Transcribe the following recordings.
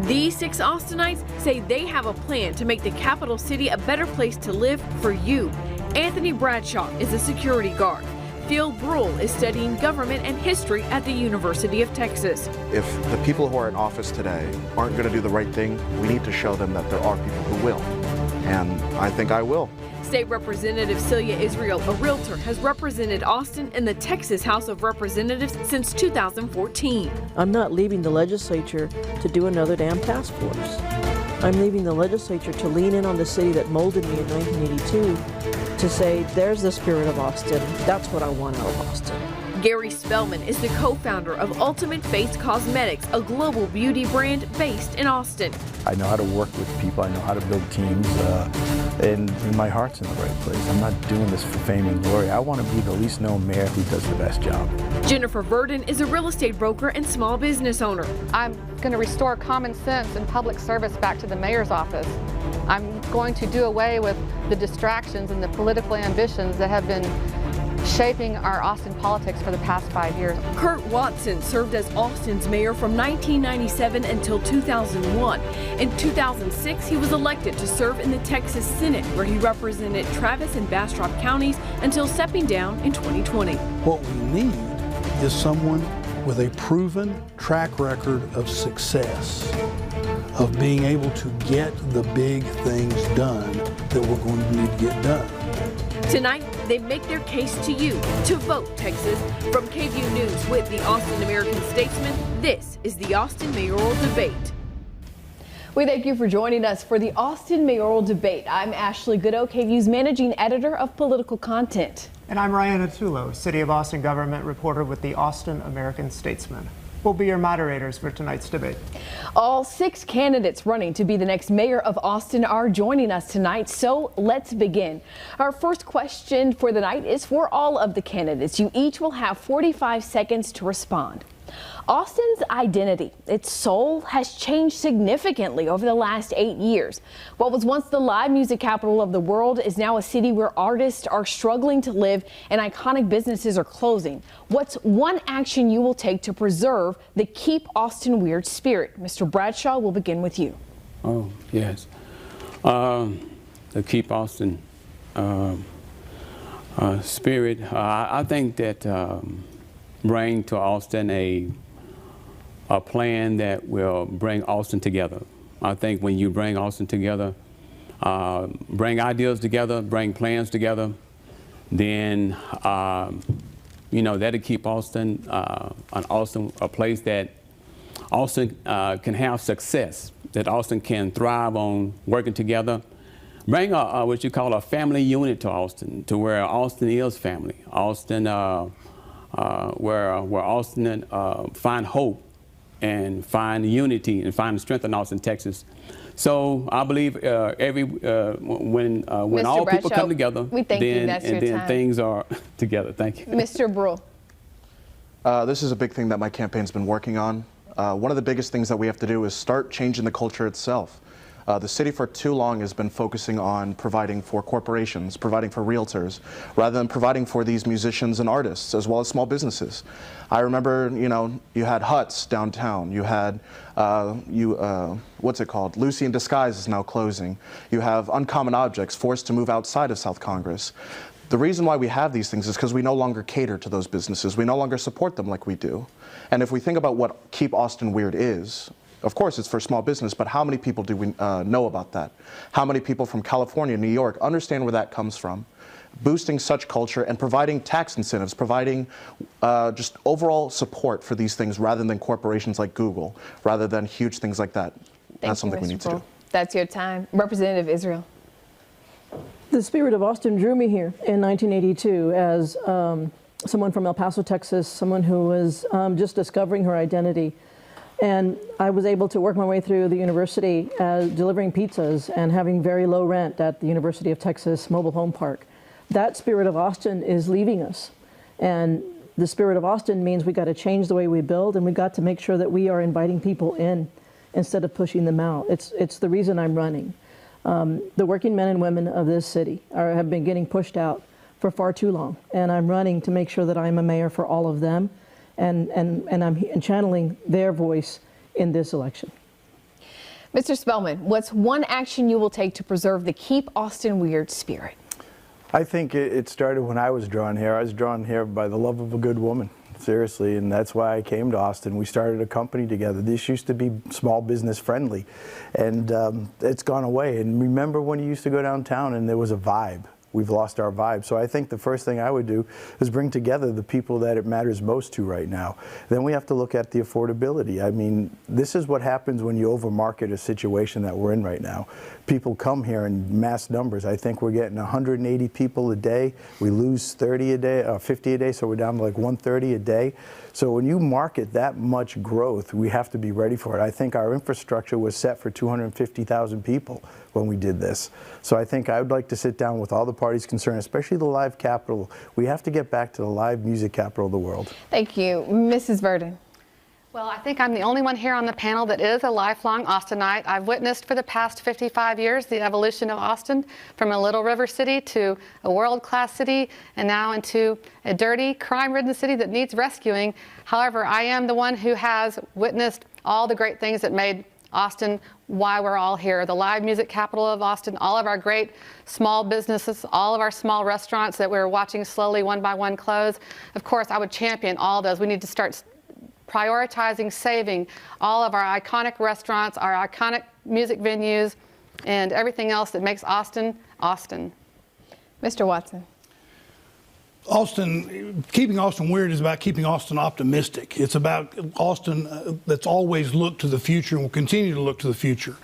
These 6 Austinites say they have a plan to make the capital city a better place to live for you. Anthony Bradshaw is a security guard. Phil Brual is studying government and history at the University of Texas. If the people who are in office today aren't going to do the right thing, we need to show them that there are people who will. And I think I will. State Representative Celia Israel, a realtor, has represented Austin in the Texas House of Representatives since 2014. I'm not leaving the legislature to do another damn task force. I'm leaving the legislature to lean in on the city that molded me in 1982 to say, there's the spirit of Austin. That's what I want out of Austin. Gary Spellman is the co-founder of Ultimate Face Cosmetics, a global beauty brand based in Austin. I know how to work with people. I know how to build teams, and my heart's in the right place. I'm not doing this for fame and glory. I want to be the least known mayor who does the best job. Jennifer Virden is a real estate broker and small business owner. I'm going to restore common sense and public service back to the mayor's office. I'm going to do away with the distractions and the political ambitions that have been shaping our Austin politics for the past 5 years. Kirk Waston served as Austin's mayor from 1997 until 2001. In 2006, he was elected to serve in the Texas Senate, where he represented Travis and Bastrop counties until stepping down in 2020. What we need is someone with a proven track record of success, of being able to get the big things done that we're going to need to get done. Tonight, they make their case to you to vote Texas. From KVUE News with the Austin American-Statesman, this is the Austin Mayoral Debate. We thank you for joining us for the Austin Mayoral Debate. I'm Ashley Goodo, KVUE's managing editor of political content. And I'm Ryan Atullo, City of Austin government reporter with the Austin American-Statesman. We'll be your moderators for tonight's debate. All 6 candidates running to be the next mayor of Austin are joining us tonight, so let's begin. Our first question for the night is for all of the candidates. You each will have 45 seconds to respond. Austin's identity, its soul, has changed significantly over the last 8 years. What was once the live music capital of the world is now a city where artists are struggling to live and iconic businesses are closing. What's one action you will take to preserve the Keep Austin Weird spirit? Mr. Bradshaw, we'll begin with you. Oh, yes. The Keep Austin spirit, I think that bring to Austin a plan that will bring Austin together. I think when you bring Austin together, bring ideas together, bring plans together, then you know, that'll keep Austin a place that Austin can have success, that Austin can thrive on working together. Bring what you call a family unit to Austin, to where Austin is family. Austin, where Austin find hope and find unity and find strength in Austin, Texas. So I believe when all Bradshaw, people come together, we thank you. That's your time. Things are together. Thank you. Mr. Brual. This is a big thing that my campaign's been working on. One of the biggest things that we have to do is start changing the culture itself. The city for too long has been focusing on providing for corporations, providing for realtors, rather than providing for these musicians and artists, as well as small businesses. I remember, you know, you had Huts downtown. You had, what's it called? Lucy in Disguise is now closing. You have Uncommon Objects forced to move outside of South Congress. The reason why we have these things is because we no longer cater to those businesses. We no longer support them like we do. And if we think about what Keep Austin Weird is, of course, it's for small business, but how many people do we know about that? How many people from California, New York, understand where that comes from? Boosting such culture and providing tax incentives, providing just overall support for these things rather than corporations like Google, rather than huge things like that. That's something we need to do. That's your time. Representative Israel. The spirit of Austin drew me here in 1982 as someone from El Paso, Texas, someone who was just discovering her identity. And I was able to work my way through the university delivering pizzas and having very low rent at the University of Texas Mobile Home Park. That spirit of Austin is leaving us. And the spirit of Austin means we got to change the way we build, and we got to make sure that we are inviting people in instead of pushing them out. It's the reason I'm running. The working men and women of this city have been getting pushed out for far too long. And I'm running to make sure that I'm a mayor for all of them. And I'm channeling their voice in this election. Mr. Spellman, what's one action you will take to preserve the Keep Austin Weird spirit? I think it started when I was drawn here. I was drawn here by the love of a good woman, seriously, and that's why I came to Austin. We started a company together. This used to be small business friendly, and it's gone away. And remember when you used to go downtown and there was a vibe? We've lost our vibe. So I think the first thing I would do is bring together the people that it matters most to right now. Then we have to look at the affordability. I mean, this is what happens when you overmarket a situation that we're in right now. People come here in mass numbers. I think we're getting 180 people a day. We lose 30 a day, 50 a day, so we're down to like 130 a day. So when you market that much growth, we have to be ready for it. I think our infrastructure was set for 250,000 people when we did this. So I think I would like to sit down with all the parties concerned, especially the live capital. We have to get back to the live music capital of the world. Thank you. Mrs. Virden. Well, I think I'm the only one here on the panel that is a lifelong Austinite. I've witnessed for the past 55 years the evolution of Austin from a little river city to a world-class city and now into a dirty, crime-ridden city that needs rescuing. However, I am the one who has witnessed all the great things that made Austin why we're all here. The live music capital of Austin, all of our great small businesses, all of our small restaurants that we're watching slowly one by one close. Of course, I would champion all those. We need to start prioritizing saving all of our iconic restaurants, our iconic music venues, and everything else that makes Austin, Austin. Mr. Watson. Austin, keeping Austin weird is about keeping Austin optimistic. It's about Austin that's always looked to the future and will continue to look to the future.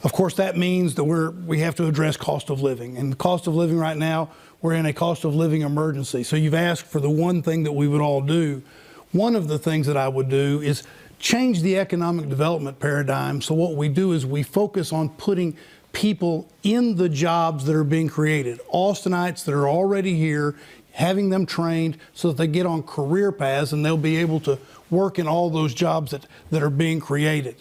Of course, that means that we have to address cost of living. And the cost of living right now, we're in a cost of living emergency. So you've asked for the one thing that we would all do. One of the things that I would do is change the economic development paradigm. So what we do is we focus on putting people in the jobs that are being created. Austinites that are already here, having them trained so that they get on career paths and they'll be able to work in all those jobs that are being created.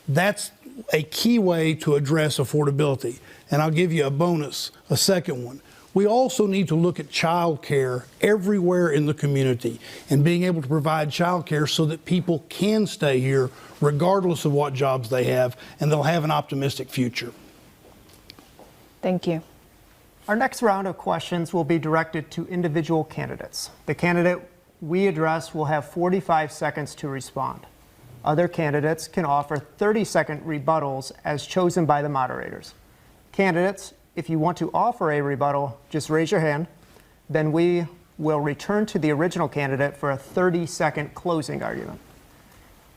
That's a key way to address affordability. And I'll give you a bonus, a second one. We also need to look at child care everywhere in the community and being able to provide child care so that people can stay here regardless of what jobs they have, and they'll have an optimistic future. Thank you. Our next round of questions will be directed to individual candidates. The candidate we address will have 45 seconds to respond. Other candidates can offer 30-second rebuttals as chosen by the moderators. Candidates, if you want to offer a rebuttal, just raise your hand. Then we will return to the original candidate for a 30-second closing argument.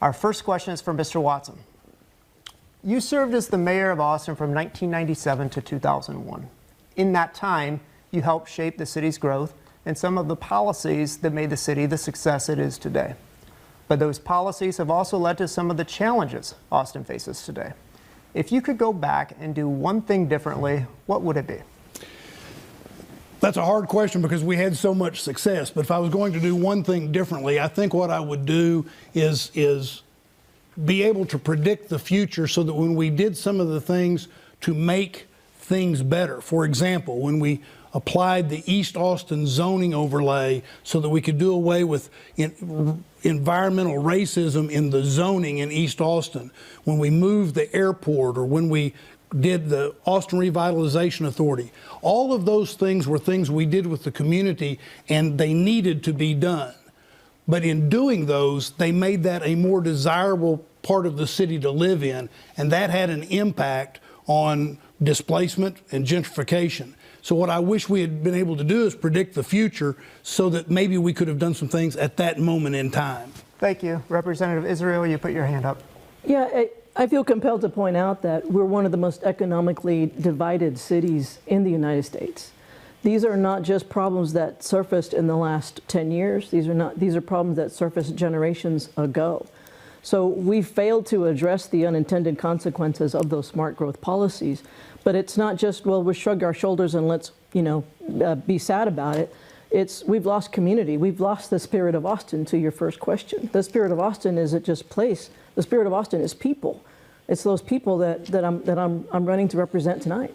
Our first question is from Mr. Watson. You served as the mayor of Austin from 1997 to 2001. In that time, you helped shape the city's growth and some of the policies that made the city the success it is today. But those policies have also led to some of the challenges Austin faces today. If you could go back and do one thing differently, what would it be? That's a hard question because we had so much success. But if I was going to do one thing differently, I think what I would do is be able to predict the future so that when we did some of the things to make things better, for example, when we applied the East Austin zoning overlay so that we could do away with environmental racism in the zoning in East Austin, when we moved the airport, or when we did the Austin Revitalization Authority. All of those things were things we did with the community, and they needed to be done. But in doing those, they made that a more desirable part of the city to live in, and that had an impact on displacement and gentrification. So what I wish we had been able to do is predict the future so that maybe we could have done some things at that moment in time. Thank you. Representative Israel, you put your hand up. Yeah, I feel compelled to point out that we're one of the most economically divided cities in the United States. These are not just problems that surfaced in the last 10 years. These are problems that surfaced generations ago. So we failed to address the unintended consequences of those smart growth policies. But it's not just, well, we shrug our shoulders and let's, be sad about it. We've lost community. We've lost the spirit of Austin, to your first question. The spirit of Austin isn't just place. The spirit of Austin is people. It's those people that I'm running to represent tonight.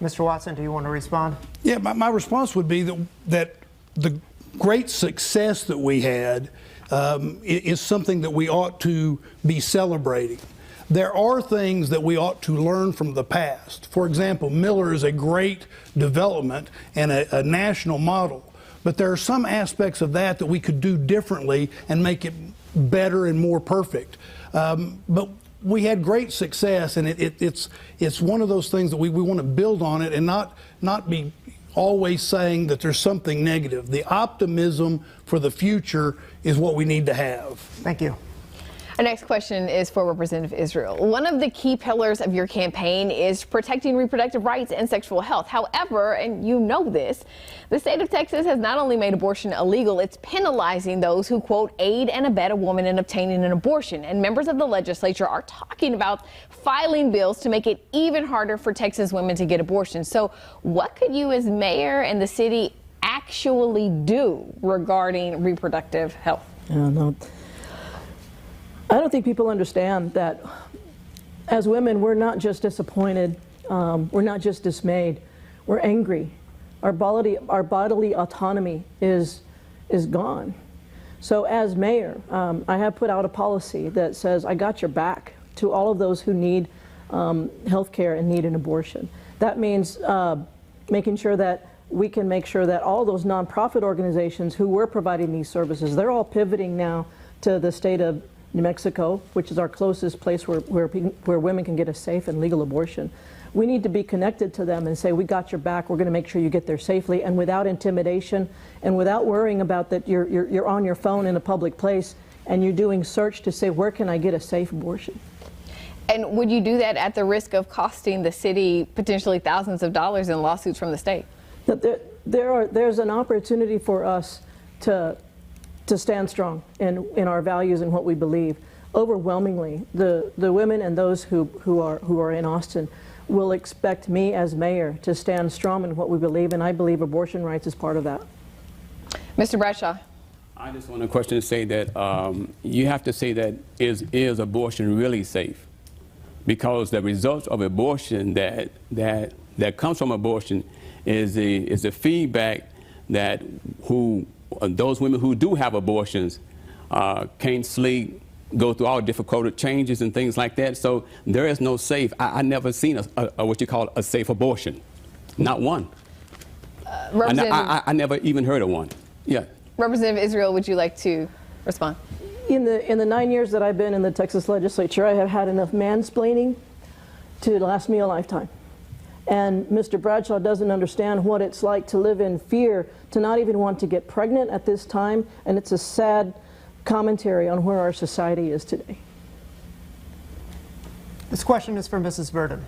Mr. Watson, do you want to respond? Yeah, my response would be that the great success that we had is something that we ought to be celebrating. there are things that we ought to learn from the past. For example, Miller is a great development and a national model. But there are some aspects of that we could do differently and make it better and more perfect. But we had great success, and it's one of those things that we want to build on it and not be always saying that there's something negative. The optimism for the future is what we need to have. Thank you. Our next question is for Representative Israel. One of the key pillars of your campaign is protecting reproductive rights and sexual health. However, and you know this, the state of Texas has not only made abortion illegal, it's penalizing those who, quote, aid and abet a woman in obtaining an abortion. And members of the legislature are talking about filing bills to make it even harder for Texas women to get abortions. So what could you as mayor and the city actually do regarding reproductive health? I don't think people understand that as women, we're not just disappointed, we're not just dismayed, we're angry. Our bodily autonomy is gone. So as mayor, I have put out a policy that says I got your back to all of those who need health care and need an abortion. That means making sure that we can make sure that all those nonprofit organizations who were providing these services, they're all pivoting now to the state of New Mexico, which is our closest place where women can get a safe and legal abortion. We need to be connected to them and say, we got your back, we're going to make sure you get there safely and without intimidation and without worrying about that you're on your phone in a public place and you're doing search to say, where can I get a safe abortion? And would you do that at the risk of costing the city potentially thousands of dollars in lawsuits from the state? There's an opportunity for us to stand strong in our values and what we believe. Overwhelmingly, the women and those who are in Austin will expect me as mayor to stand strong in what we believe, and I believe abortion rights is part of that. Mr. Bradshaw. I just want a question to say that you have to say that is abortion really safe? Because the results of abortion that comes from abortion is the feedback that those women who do have abortions can't sleep, go through all difficult changes and things like that. So there is no safe. I never seen a what you call a safe abortion, not one. I never even heard of one. Yeah. Representative Israel, would you like to respond? In the 9 years that I've been in the Texas legislature, I have had enough mansplaining to last me a lifetime. And Mr. Bradshaw doesn't understand what it's like to live in fear, to not even want to get pregnant at this time, and it's a sad commentary on where our society is today. This question is for Mrs. Virden.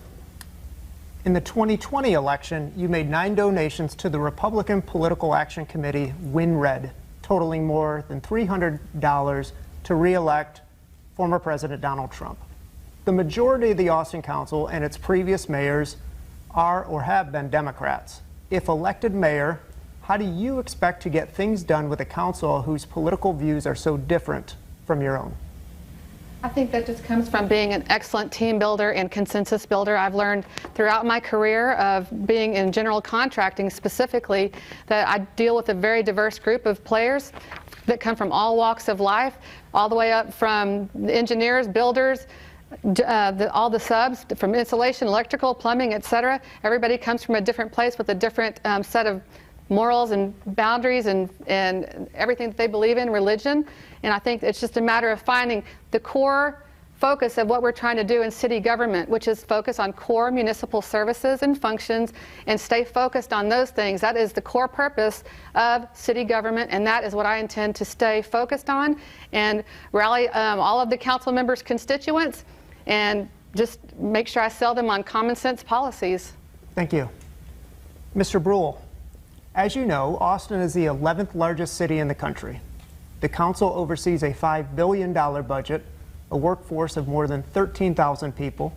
In the 2020 election, you made 9 donations to the Republican Political Action Committee, Win Red, totaling more than $300 to re-elect former President Donald Trump. The majority of the Austin Council and its previous mayors are or have been Democrats. If elected mayor, how do you expect to get things done with a council whose political views are so different from your own? I think that just comes from being an excellent team builder and consensus builder. I've learned throughout my career of being in general contracting specifically that I deal with a very diverse group of players that come from all walks of life, all the way up from engineers, builders, all the subs, from insulation, electrical, plumbing, etc. Everybody comes from a different place with a different set of morals and boundaries and everything that they believe in, religion. And I think it's just a matter of finding the core focus of what we're trying to do in city government, which is focus on core municipal services and functions and stay focused on those things. That is the core purpose of city government, and that is what I intend to stay focused on and rally all of the council members' constituents and just make sure I sell them on common sense policies. Thank you. Mr. Brual, as you know, Austin is the 11th largest city in the country. The council oversees a $5 billion budget, a workforce of more than 13,000 people,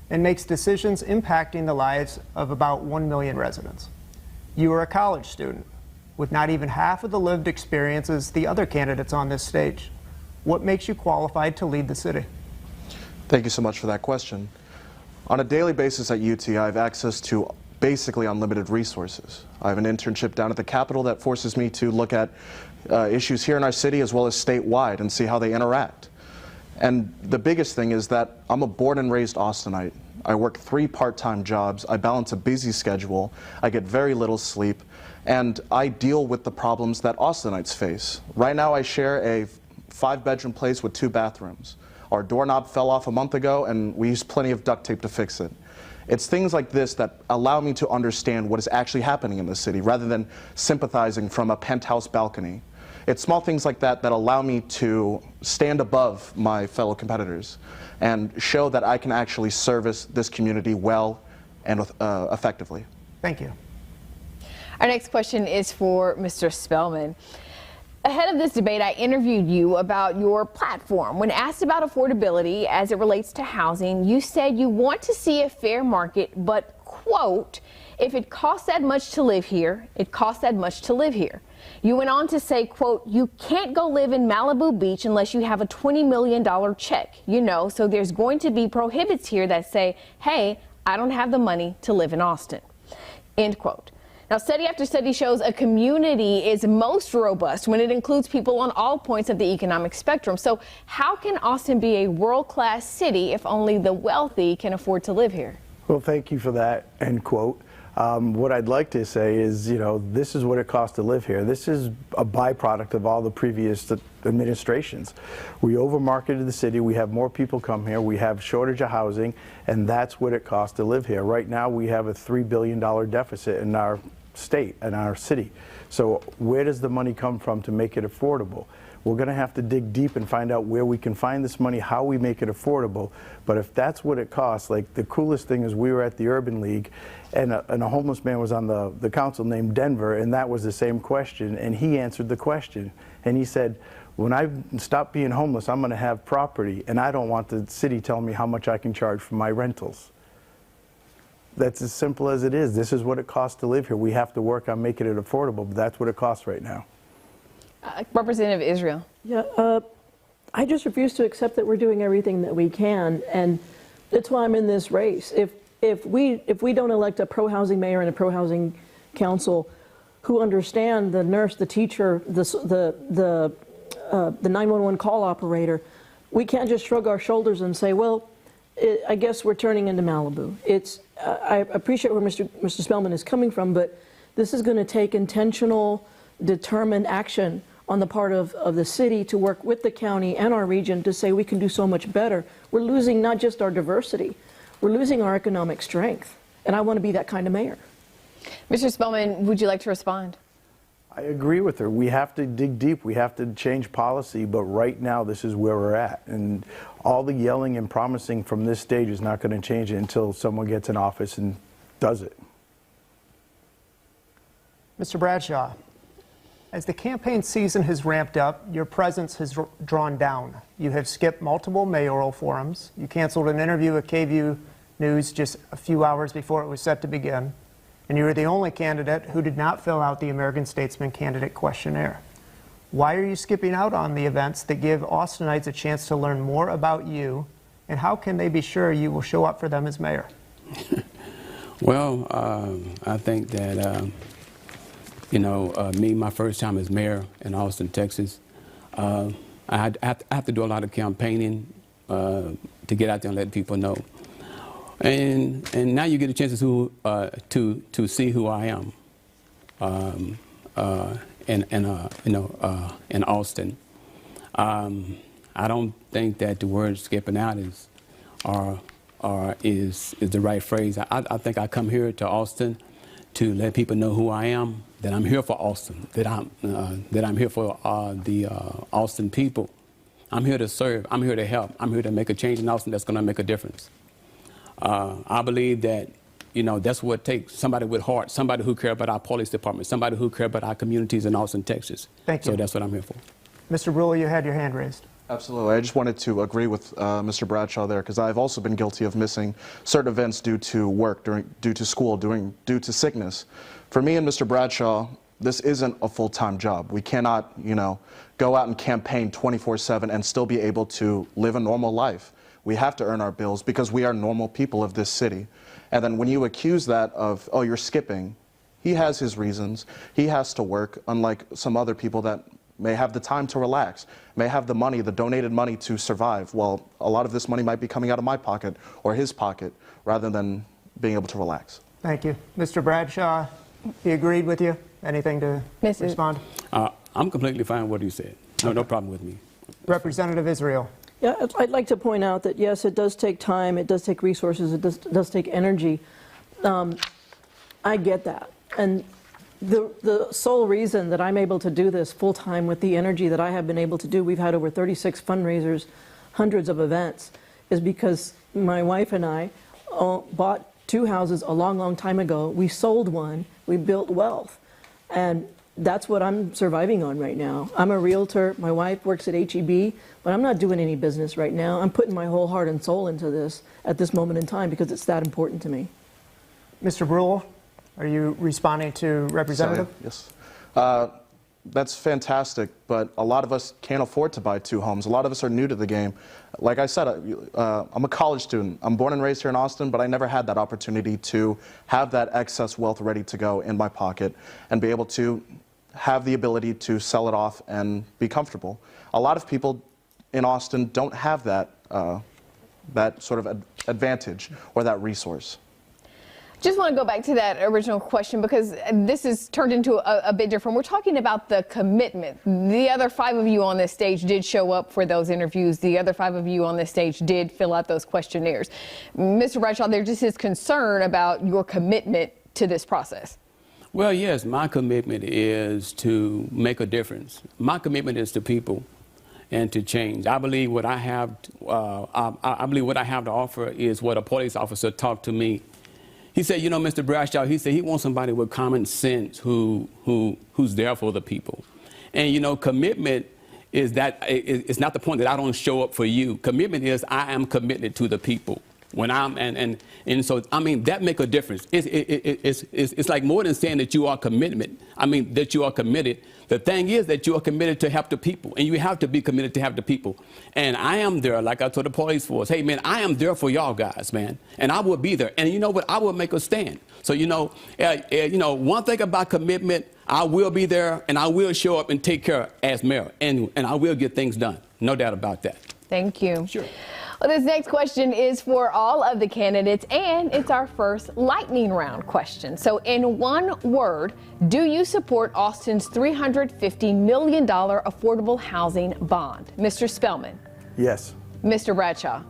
and makes decisions impacting the lives of about 1 million residents. You are a college student with not even half of the lived experiences the other candidates on this stage. What makes you qualified to lead the city? Thank you so much for that question. On a daily basis at UT, I have access to basically unlimited resources. I have an internship down at the Capitol that forces me to look at issues here in our city as well as statewide and see how they interact. And the biggest thing is that I'm a born and raised Austinite. I work 3 part-time jobs, I balance a busy schedule, I get very little sleep, and I deal with the problems that Austinites face. Right now I share a 5-bedroom place with 2 bathrooms. Our doorknob fell off a month ago and we used plenty of duct tape to fix it. It's things like this that allow me to understand what is actually happening in the city rather than sympathizing from a penthouse balcony. It's small things like that that allow me to stand above my fellow competitors and show that I can actually service this community well and effectively. Thank you. Our next question is for Mr. Spellman. Ahead of this debate, I interviewed you about your platform. When asked about affordability as it relates to housing, you said you want to see a fair market, but, quote, if it costs that much to live here, it costs that much to live here. You went on to say, quote, you can't go live in Malibu Beach unless you have a $20 million check, so there's going to be prohibits here that say, hey, I don't have the money to live in Austin, end quote. Now, study after study shows a community is most robust when it includes people on all points of the economic spectrum. So how can Austin be a world-class city if only the wealthy can afford to live here? Well, thank you for that end quote. What I'd like to say is, this is what it costs to live here. This is a byproduct of all the previous administrations. We overmarketed the city. We have more people come here. We have shortage of housing, and that's what it costs to live here. Right now, we have a $3 billion deficit in our state and our city. So where does the money come from to make it affordable? We're going to have to dig deep and find out where we can find this money, how we make it affordable. But if that's what it costs, like the coolest thing is we were at the Urban League and a homeless man was on the council named Denver, and that was the same question, and he answered the question. And he said, when I stop being homeless, I'm going to have property, and I don't want the city telling me how much I can charge for my rentals. That's as simple as it is. This is what it costs to live here. We have to work on making it affordable, but that's what it costs right now. Representative Israel. Yeah, I just refuse to accept that we're doing everything that we can, and that's why I'm in this race. If we don't elect a pro-housing mayor and a pro-housing council who understand the nurse, the teacher, the 911 call operator, we can't just shrug our shoulders and say, well, I guess we're turning into Malibu. I appreciate where Mr. Spellman is coming from, but this is going to take intentional, determined action on the part of the city to work with the county and our region to say we can do so much better. We're losing not just our diversity, we're losing our economic strength. And I want to be that kind of mayor. Mr. Spellman, would you like to respond? I agree with her. We have to dig deep. We have to change policy, but right now this is where we're at. And all the yelling and promising from this stage is not going to change it until someone gets in office and does it. Mr. Bradshaw, as the campaign season has ramped up, your presence has drawn down. You have skipped multiple mayoral forums. You canceled an interview with KVUE News just a few hours before it was set to begin. And you were the only candidate who did not fill out the American-Statesman candidate questionnaire. Why are you skipping out on the events that give Austinites a chance to learn more about you, and how can they be sure you will show up for them as mayor? Well, I think that, me, my first time as mayor in Austin, Texas, I have to do a lot of campaigning to get out there and let people know. And now you get a chance to see who I am in Austin. I don't think that the word skipping out is the right phrase. I think I come here to Austin to let people know who I am, that I'm here for Austin, that I'm here for the Austin people. I'm here to serve. I'm here to help. I'm here to make a change in Austin that's going to make a difference. I believe that, that's what it takes, somebody with heart, somebody who cares about our police department, somebody who cares about our communities in Austin, Texas. Thank you. So that's what I'm here for. Mr. Brual, you had your hand raised. Absolutely. I just wanted to agree with Mr. Bradshaw there, because I've also been guilty of missing certain events due to work, due to school, due to sickness. For me and Mr. Bradshaw, this isn't a full-time job. We cannot, go out and campaign 24/7 and still be able to live a normal life. We have to earn our bills because we are normal people of this city. And then when you accuse that of, oh, you're skipping, he has his reasons. He has to work, unlike some other people that may have the time to relax, may have the money, the donated money to survive. Well, a lot of this money might be coming out of my pocket or his pocket rather than being able to relax. Thank you. Mr. Bradshaw, he agreed with you? Anything to respond? I'm completely fine with what he said. No problem with me. Representative Israel. Yeah, I'd like to point out that, yes, it does take time, it does take resources, it does take energy. I get that. And the sole reason that I'm able to do this full-time with the energy that I have been able to do, we've had over 36 fundraisers, hundreds of events, is because my wife and I bought 2 houses a long, long time ago. We sold one, we built wealth, and that's what I'm surviving on right now. I'm a realtor, my wife works at HEB, but I'm not doing any business right now. I'm putting my whole heart and soul into this at this moment in time because it's that important to me. Mr. Brual, are you responding to Representative? Yes. That's fantastic, but a lot of us can't afford to buy 2 homes. A lot of us are new to the game. Like I said, I'm a college student. I'm born and raised here in Austin, but I never had that opportunity to have that excess wealth ready to go in my pocket and be able to have the ability to sell it off and be comfortable. A lot of people in Austin don't have that, that sort of advantage or that resource. Just want to go back to that original question because this is turned into a bit different. We're talking about the commitment. The other 5 of you on this stage did show up for those interviews. The other 5 of you on this stage did fill out those questionnaires. Mr. Bradshaw, there just is concern about your commitment to this process. Well, yes, my commitment is to make a difference. My commitment is to people and to change. I believe what I have, I believe what I have to offer is what a police officer talked to me. He said, you know, Mr. Bradshaw, he said he wants somebody with common sense who's there for the people. And, you know, commitment is that it's not the point that I don't show up for you. Commitment is I am committed to the people. When I'm, and so, I mean, that make a difference. It's like more than saying that you are commitment. I mean, that you are committed. The thing is that you are committed to help the people, and you have to be committed to help the people. And I am there, like I told the police force, hey, man, I am there for y'all guys, man, and I will be there. And you know what? I will make a stand. So, you know, one thing about commitment, I will be there, and I will show up and take care as mayor, and I will get things done. No doubt about that. Thank you. Sure. Well, this next question is for all of the candidates, and it's our first lightning round question. So in one word, do you support Austin's $350 million affordable housing bond? Mr. Spellman? Yes. Mr. Bradshaw?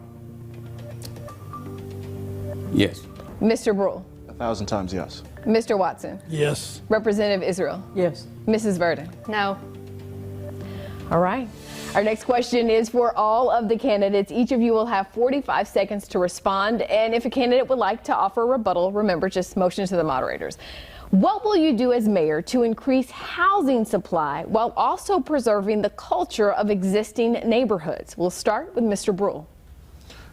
Yes. Mr. Brual? 1,000 times yes. Mr. Watson? Yes. Representative Israel? Yes. Mrs. Virden? No. All right. Our next question is for all of the candidates. Each of you will have 45 seconds to respond. And if a candidate would like to offer a rebuttal, remember, just motion to the moderators. What will you do as mayor to increase housing supply while also preserving the culture of existing neighborhoods? We'll start with Mr. Brual.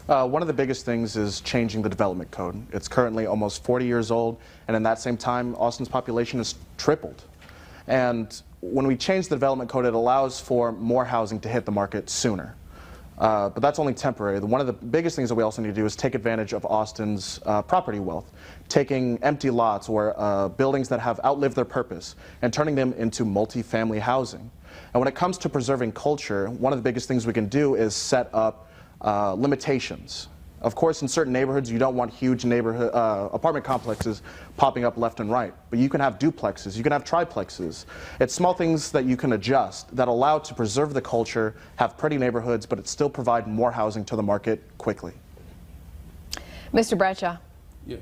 One of the biggest things is changing the development code. It's currently almost 40 years old, and in that same time, Austin's population has tripled. And when we change the development code, it allows for more housing to hit the market sooner. But that's only temporary. One of the biggest things that we also need to do is take advantage of Austin's property wealth, taking empty lots or buildings that have outlived their purpose and turning them into multi-family housing. And when it comes to preserving culture, one of the biggest things we can do is set up limitations. Of course, in certain neighborhoods, you don't want huge neighborhood apartment complexes popping up left and right, but you can have duplexes, you can have triplexes. It's small things that you can adjust that allow to preserve the culture, have pretty neighborhoods, but it still provide more housing to the market quickly. Mr. Bradshaw. Yes.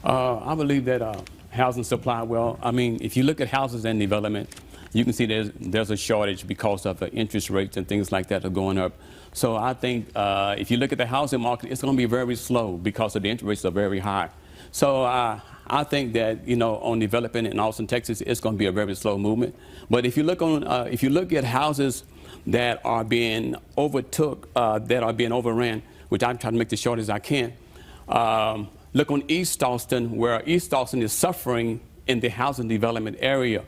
I believe that housing supply, well, I mean, if you look at houses and development, you can see there's a shortage because of the interest rates and things like that are going up. So I think if you look at the housing market, it's going to be very slow because of the interest rates are very high. So I think that, you know, on developing in Austin, Texas, it's going to be a very slow movement. But if you look on, if you look at houses that are being overtook, that are being overran, which I'm trying to make this short as I can, look on East Austin, where East Austin is suffering in the housing development area.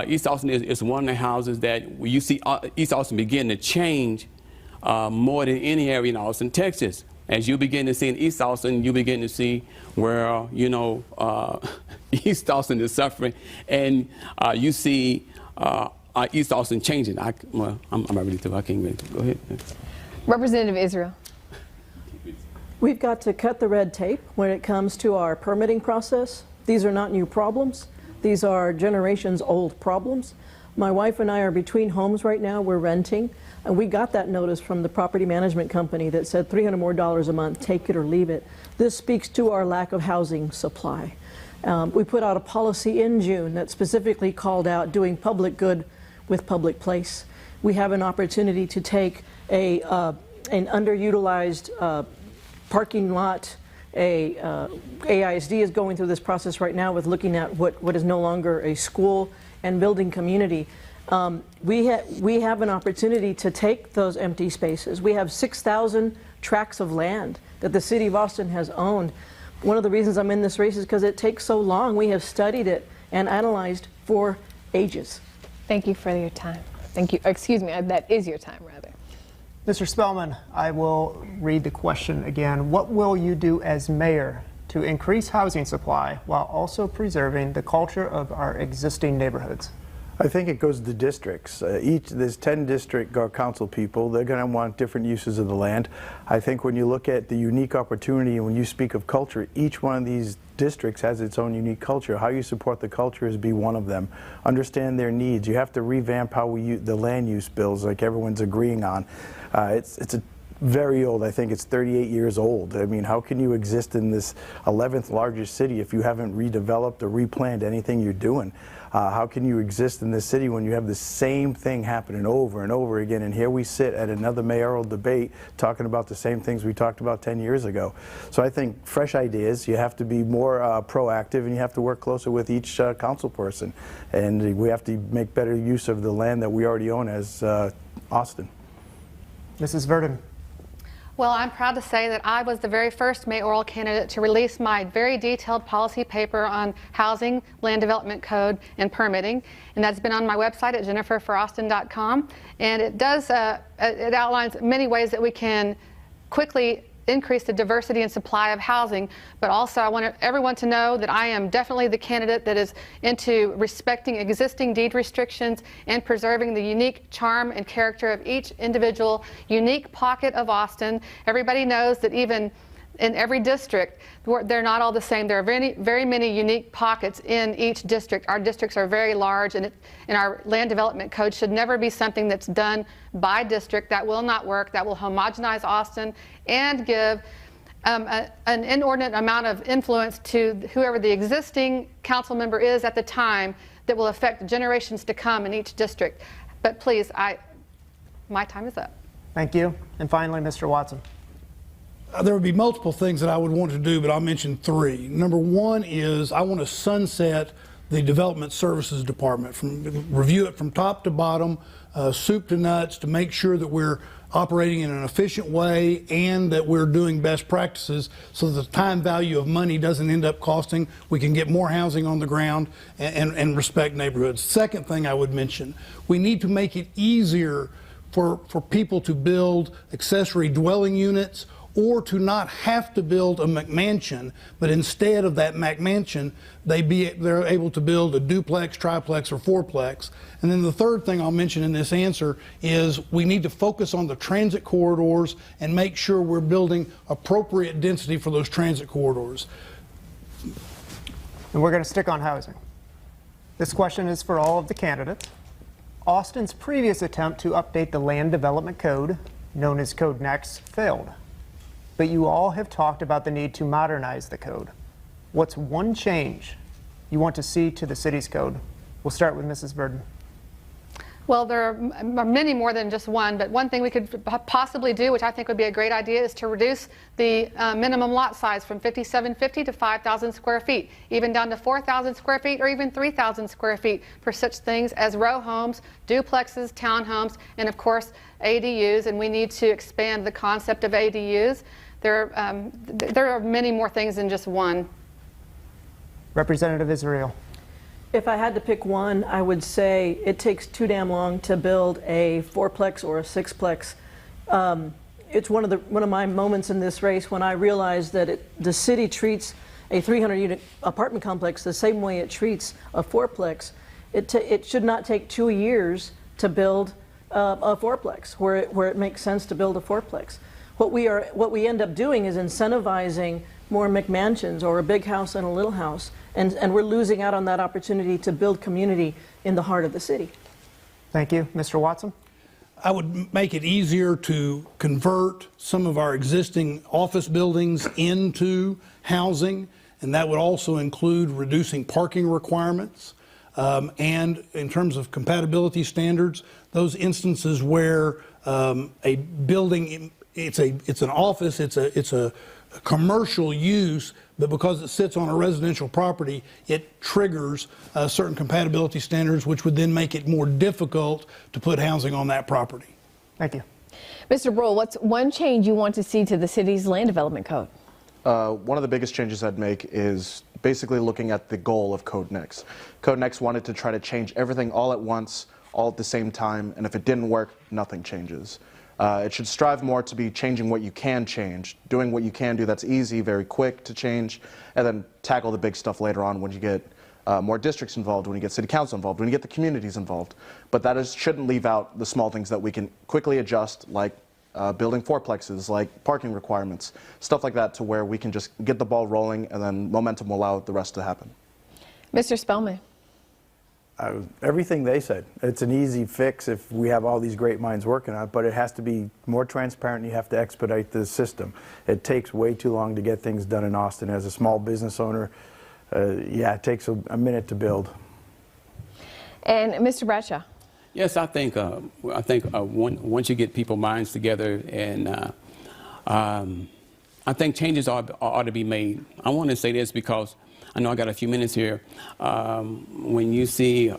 East Austin is one of the houses that you see East Austin begin to change more than any area in Austin, Texas. As you begin to see in East Austin, you begin to see where, you know, East Austin is suffering, and you see East Austin changing. I'm not ready to. I can't ready to. Go ahead. Representative Israel. We've got to cut the red tape when it comes to our permitting process. These are not new problems. These are generations old problems. My wife and I are between homes right now. We're renting, and we got that notice from the property management company that said $300 more a month, take it or leave it. This speaks to our lack of housing supply. We put out a policy in June that specifically called out doing public good with public place. We have an opportunity to take an underutilized parking lot. AISD is going through this process right now with looking at what is no longer a school and building community. We have an opportunity to take those empty spaces. We have 6,000 tracts of land that the city of Austin has owned. One of the reasons I'm in this race is because it takes so long. We have studied it and analyzed for ages. Thank you for your time. Thank you. Excuse me, that is your time, rather. Mr. Spellman, I will read the question again. What will you do as mayor to increase housing supply while also preserving the culture of our existing neighborhoods? I think it goes to districts. There's 10 district council people. They're going to want different uses of the land. I think when you look at the unique opportunity and when you speak of culture, each one of these districts has its own unique culture. How you support the culture is be one of them. Understand their needs. You have to revamp how we use the land use bills, like everyone's agreeing on. It's a very old. I think it's 38 years old. I mean, how can you exist in this 11th largest city if you haven't redeveloped or replanned anything you're doing? How can you exist in this city when you have the same thing happening over and over again? And here we sit at another mayoral debate talking about the same things we talked about 10 years ago. So I think fresh ideas, you have to be more proactive, and you have to work closer with each council person. And we have to make better use of the land that we already own as Austin. Mrs. Virden. Well, I'm proud to say that I was the very first mayoral candidate to release my very detailed policy paper on housing, land development code, and permitting. And that's been on my website at jenniferforaustin.com. And it does, it outlines many ways that we can quickly increase the diversity and supply of housing, but also I want everyone to know that I am definitely the candidate that is into respecting existing deed restrictions and preserving the unique charm and character of each individual unique pocket of Austin. Everybody knows that even in every district, they're not all the same. There are very many unique pockets in each district. Our districts are very large, and our land development code should never be something that's done by district. That will not work. That will homogenize Austin and give an inordinate amount of influence to whoever the existing council member is at the time that will affect generations to come in each district. But please, my time is up. Thank you. And finally, Mr. Watson. There would be multiple things that I would want to do, but I'll mention three. Number one is I want to sunset the Development Services Department, review it from top to bottom, soup to nuts, to make sure that we're operating in an efficient way and that we're doing best practices so that the time value of money doesn't end up costing. We can get more housing on the ground and respect neighborhoods. Second thing I would mention, we need to make it easier for people to build accessory dwelling units, or to not have to build a McMansion, but instead of that McMansion, they're able to build a duplex, triplex, or fourplex. And then the third thing I'll mention in this answer is we need to focus on the transit corridors and make sure we're building appropriate density for those transit corridors. And we're going to stick on housing. This question is for all of the candidates. Austin's previous attempt to update the Land Development Code, known as Code Next, failed. But you all have talked about the need to modernize the code. What's one change you want to see to the city's code? We'll start with Mrs. Virden. Well, there are many more than just one, but one thing we could possibly do, which I think would be a great idea, is to reduce the minimum lot size from 5,750 to 5,000 square feet, even down to 4,000 square feet or even 3,000 square feet for such things as row homes, duplexes, townhomes, and of course ADUs, and we need to expand the concept of ADUs. There are many more things than just one. Representative Israel. If I had to pick one, I would say it takes too damn long to build a fourplex or a sixplex. It's one of my moments in this race when I realized that the city treats a 300-unit apartment complex the same way it treats a fourplex. It should not take 2 years to build a fourplex where it makes sense to build a fourplex. What we end up doing is incentivizing more McMansions or a big house and a little house, and we're losing out on that opportunity to build community in the heart of the city. Thank you. Mr. Watson? I would make it easier to convert some of our existing office buildings into housing, and that would also include reducing parking requirements. And in terms of compatibility standards, those instances where a building, it's an office, it's a commercial use, but because it sits on a residential property, it triggers certain compatibility standards, which would then make it more difficult to put housing on that property. Thank you. Mr. Brual, what's one change you want to see to the city's land development code? One of the biggest changes I'd make is basically looking at the goal of Code Next. Code Next wanted to try to change everything all at once, all at the same time, and if it didn't work, nothing changes. It should strive more to be changing what you can change, doing what you can do that's easy, very quick to change, and then tackle the big stuff later on when you get more districts involved, when you get city council involved, when you get the communities involved. But that shouldn't leave out the small things that we can quickly adjust, like building fourplexes, like parking requirements, stuff like that, to where we can just get the ball rolling and then momentum will allow the rest to happen. Mr. Spellman? Everything they said. It's an easy fix if we have all these great minds working on it, but it has to be more transparent. You have to expedite the system. It takes way too long to get things done in Austin. As a small business owner, yeah, it takes a minute to build. And Mr. Bradshaw? Yes, I think once you get people's minds together, and I think changes ought to be made. I want to say this because I know I got a few minutes here. When you see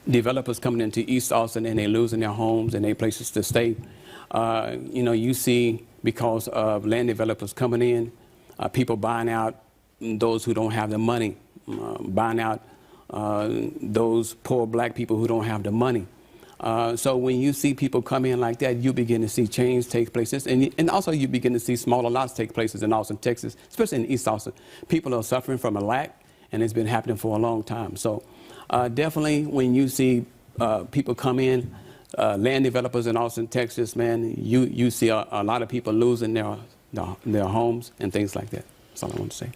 developers coming into East Austin and they're losing their homes and their places to stay, you know, you see, because of land developers coming in, people buying out those who don't have the money, buying out those poor black people who don't have the money. So when you see people come in like that, you begin to see change take places, and also you begin to see smaller lots take places in Austin, Texas, especially in East Austin. People are suffering from a lack, and it's been happening for a long time. So definitely when you see people come in, land developers in Austin, Texas, man, you see a lot of people losing their homes and things like that. That's all I want to say.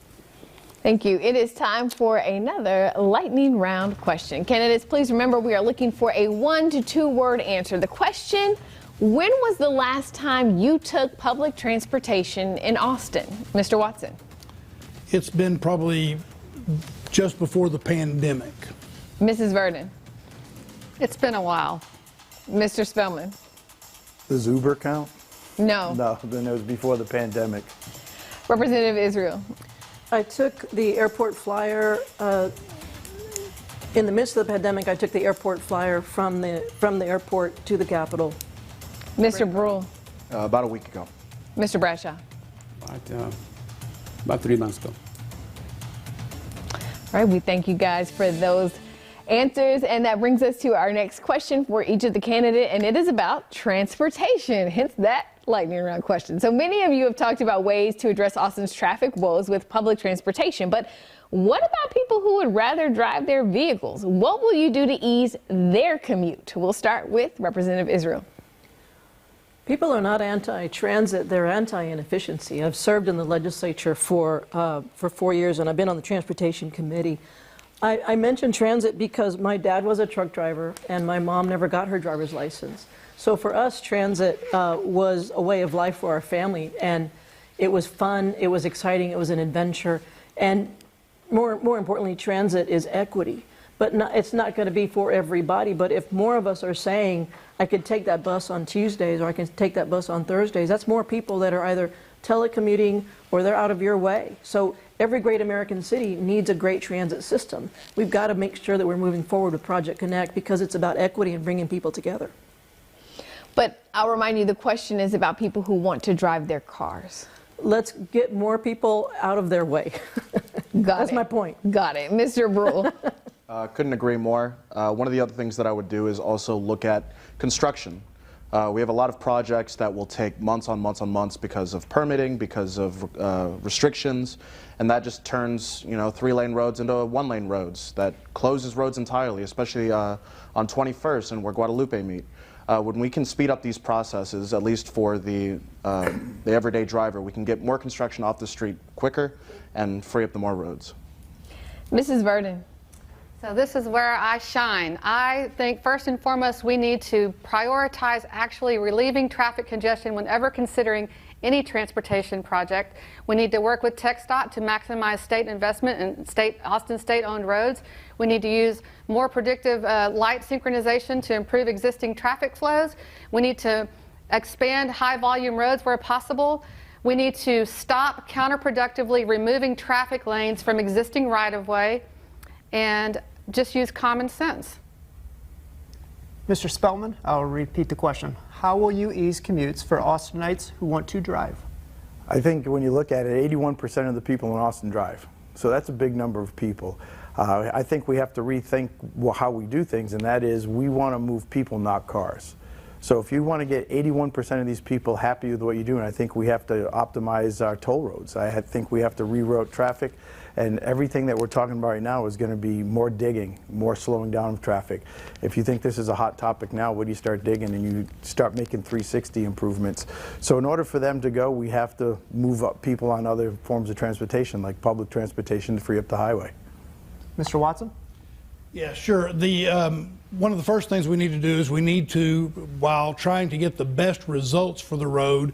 Thank you. It is time for another lightning round question. Candidates, please remember we are looking for a 1 to 2 word answer. The question: when was the last time you took public transportation in Austin? Mr. Watson? It's been probably just before the pandemic. Mrs. Virden? It's been a while. Mr. Spellman? Does Uber count? No. No, then it was before the pandemic. Representative Israel? I took the airport flyer in the midst of the pandemic. I took the airport flyer from the airport to the Capitol. Mr. Brual? About a week ago. Mr. Bradshaw? About 3 months ago. All right, we thank you guys for those answers, and that brings us to our next question for each of the candidates, and it is about transportation, hence that lightning round question. So many of you have talked about ways to address Austin's traffic woes with public transportation, but what about people who would rather drive their vehicles? What will you do to ease their commute? We'll start with Representative Israel. People are not anti-transit, they're anti-inefficiency. I've served in the legislature for 4 years, and I've been on the transportation committee. I mentioned transit because my dad was a truck driver and my mom never got her driver's license. So for us, transit was a way of life for our family, and it was fun, it was exciting, it was an adventure, and more importantly, transit is equity. But it's not going to be for everybody, but if more of us are saying, I could take that bus on Tuesdays or I can take that bus on Thursdays, that's more people that are either telecommuting or they're out of your way. So every great American city needs a great transit system. We've got to make sure that we're moving forward with Project Connect because it's about equity and bringing people together. But I'll remind you, the question is about people who want to drive their cars. Let's get more people out of their way. That's my point. Got it. Mr. Brual? Couldn't agree more. One of the other things that I would do is also look at construction. We have a lot of projects that will take months on months on months because of permitting, because of restrictions, and that just turns 3-lane roads into 1-lane roads. That closes roads entirely, especially on 21st and where Guadalupe meet. When we can speed up these processes, at least for the everyday driver, we can get more construction off the street quicker and free up the more roads. Mrs. Virden. So this is where I shine. I think first and foremost we need to prioritize actually relieving traffic congestion whenever considering any transportation project. We need to work with TxDOT to maximize state investment in Austin state-owned roads. We need to use more predictive light synchronization to improve existing traffic flows. We need to expand high-volume roads where possible. We need to stop counterproductively removing traffic lanes from existing right-of-way and just use common sense. Mr. Spellman, I'll repeat the question. How will you ease commutes for Austinites who want to drive? I think when you look at it, 81% of the people in Austin drive. So that's a big number of people. I think we have to rethink how we do things, and that is we want to move people, not cars. So if you want to get 81% of these people happy with what you're doing, I think we have to optimize our toll roads. I think we have to reroute traffic, and everything that we're talking about right now is going to be more digging, more slowing down of traffic. If you think this is a hot topic now, when you start digging and you start making 360 improvements. So in order for them to go, we have to move up people on other forms of transportation, like public transportation, to free up the highway. Mr. Watson? Yeah, sure. One of the first things we need to do is we need to, while trying to get the best results for the road,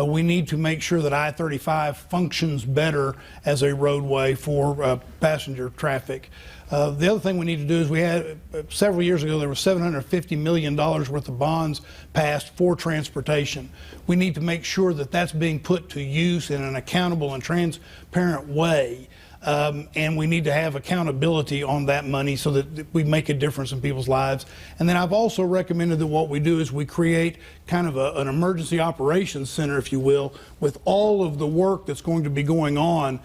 we need to make sure that I-35 functions better as a roadway for passenger traffic. The other thing we need to do is we had, several years ago, there was $750 million worth of bonds passed for transportation. We need to make sure that that's being put to use in an accountable and transparent way. And we need to have accountability on that money so that we make a difference in people's lives. And then I've also recommended that what we do is we create kind of an emergency operations center, if you will, with all of the work that's going to be going on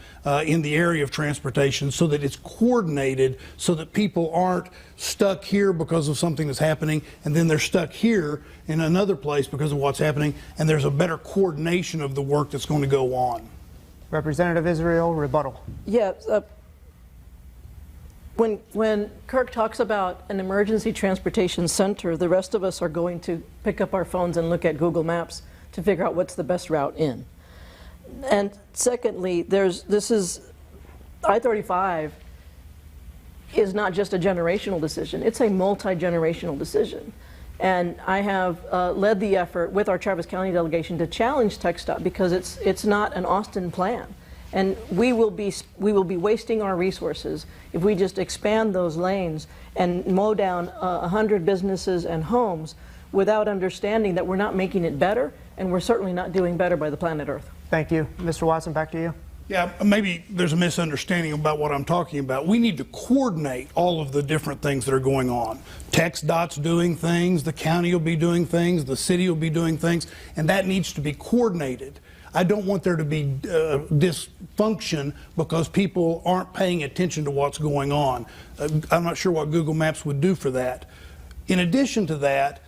in the area of transportation, so that it's coordinated, so that people aren't stuck here because of something that's happening and then they're stuck here in another place because of what's happening, and there's a better coordination of the work that's going to go on. Representative Israel, rebuttal. Yeah, when Kirk talks about an emergency transportation center, the rest of us are going to pick up our phones and look at Google Maps to figure out what's the best route in. And secondly, I-35 is not just a generational decision, it's a multi-generational decision. And I have led the effort with our Travis County delegation to challenge TxDOT because it's not an Austin plan. And we will be wasting our resources if we just expand those lanes and mow down 100 businesses and homes without understanding that we're not making it better, and we're certainly not doing better by the planet Earth. Thank you. Mr. Watson, back to you. Yeah, maybe there's a misunderstanding about what I'm talking about. We need to coordinate all of the different things that are going on. TxDOT's doing things, the county will be doing things, the city will be doing things, and that needs to be coordinated. I don't want there to be dysfunction because people aren't paying attention to what's going on. I'm not sure what Google Maps would do for that. In addition to that,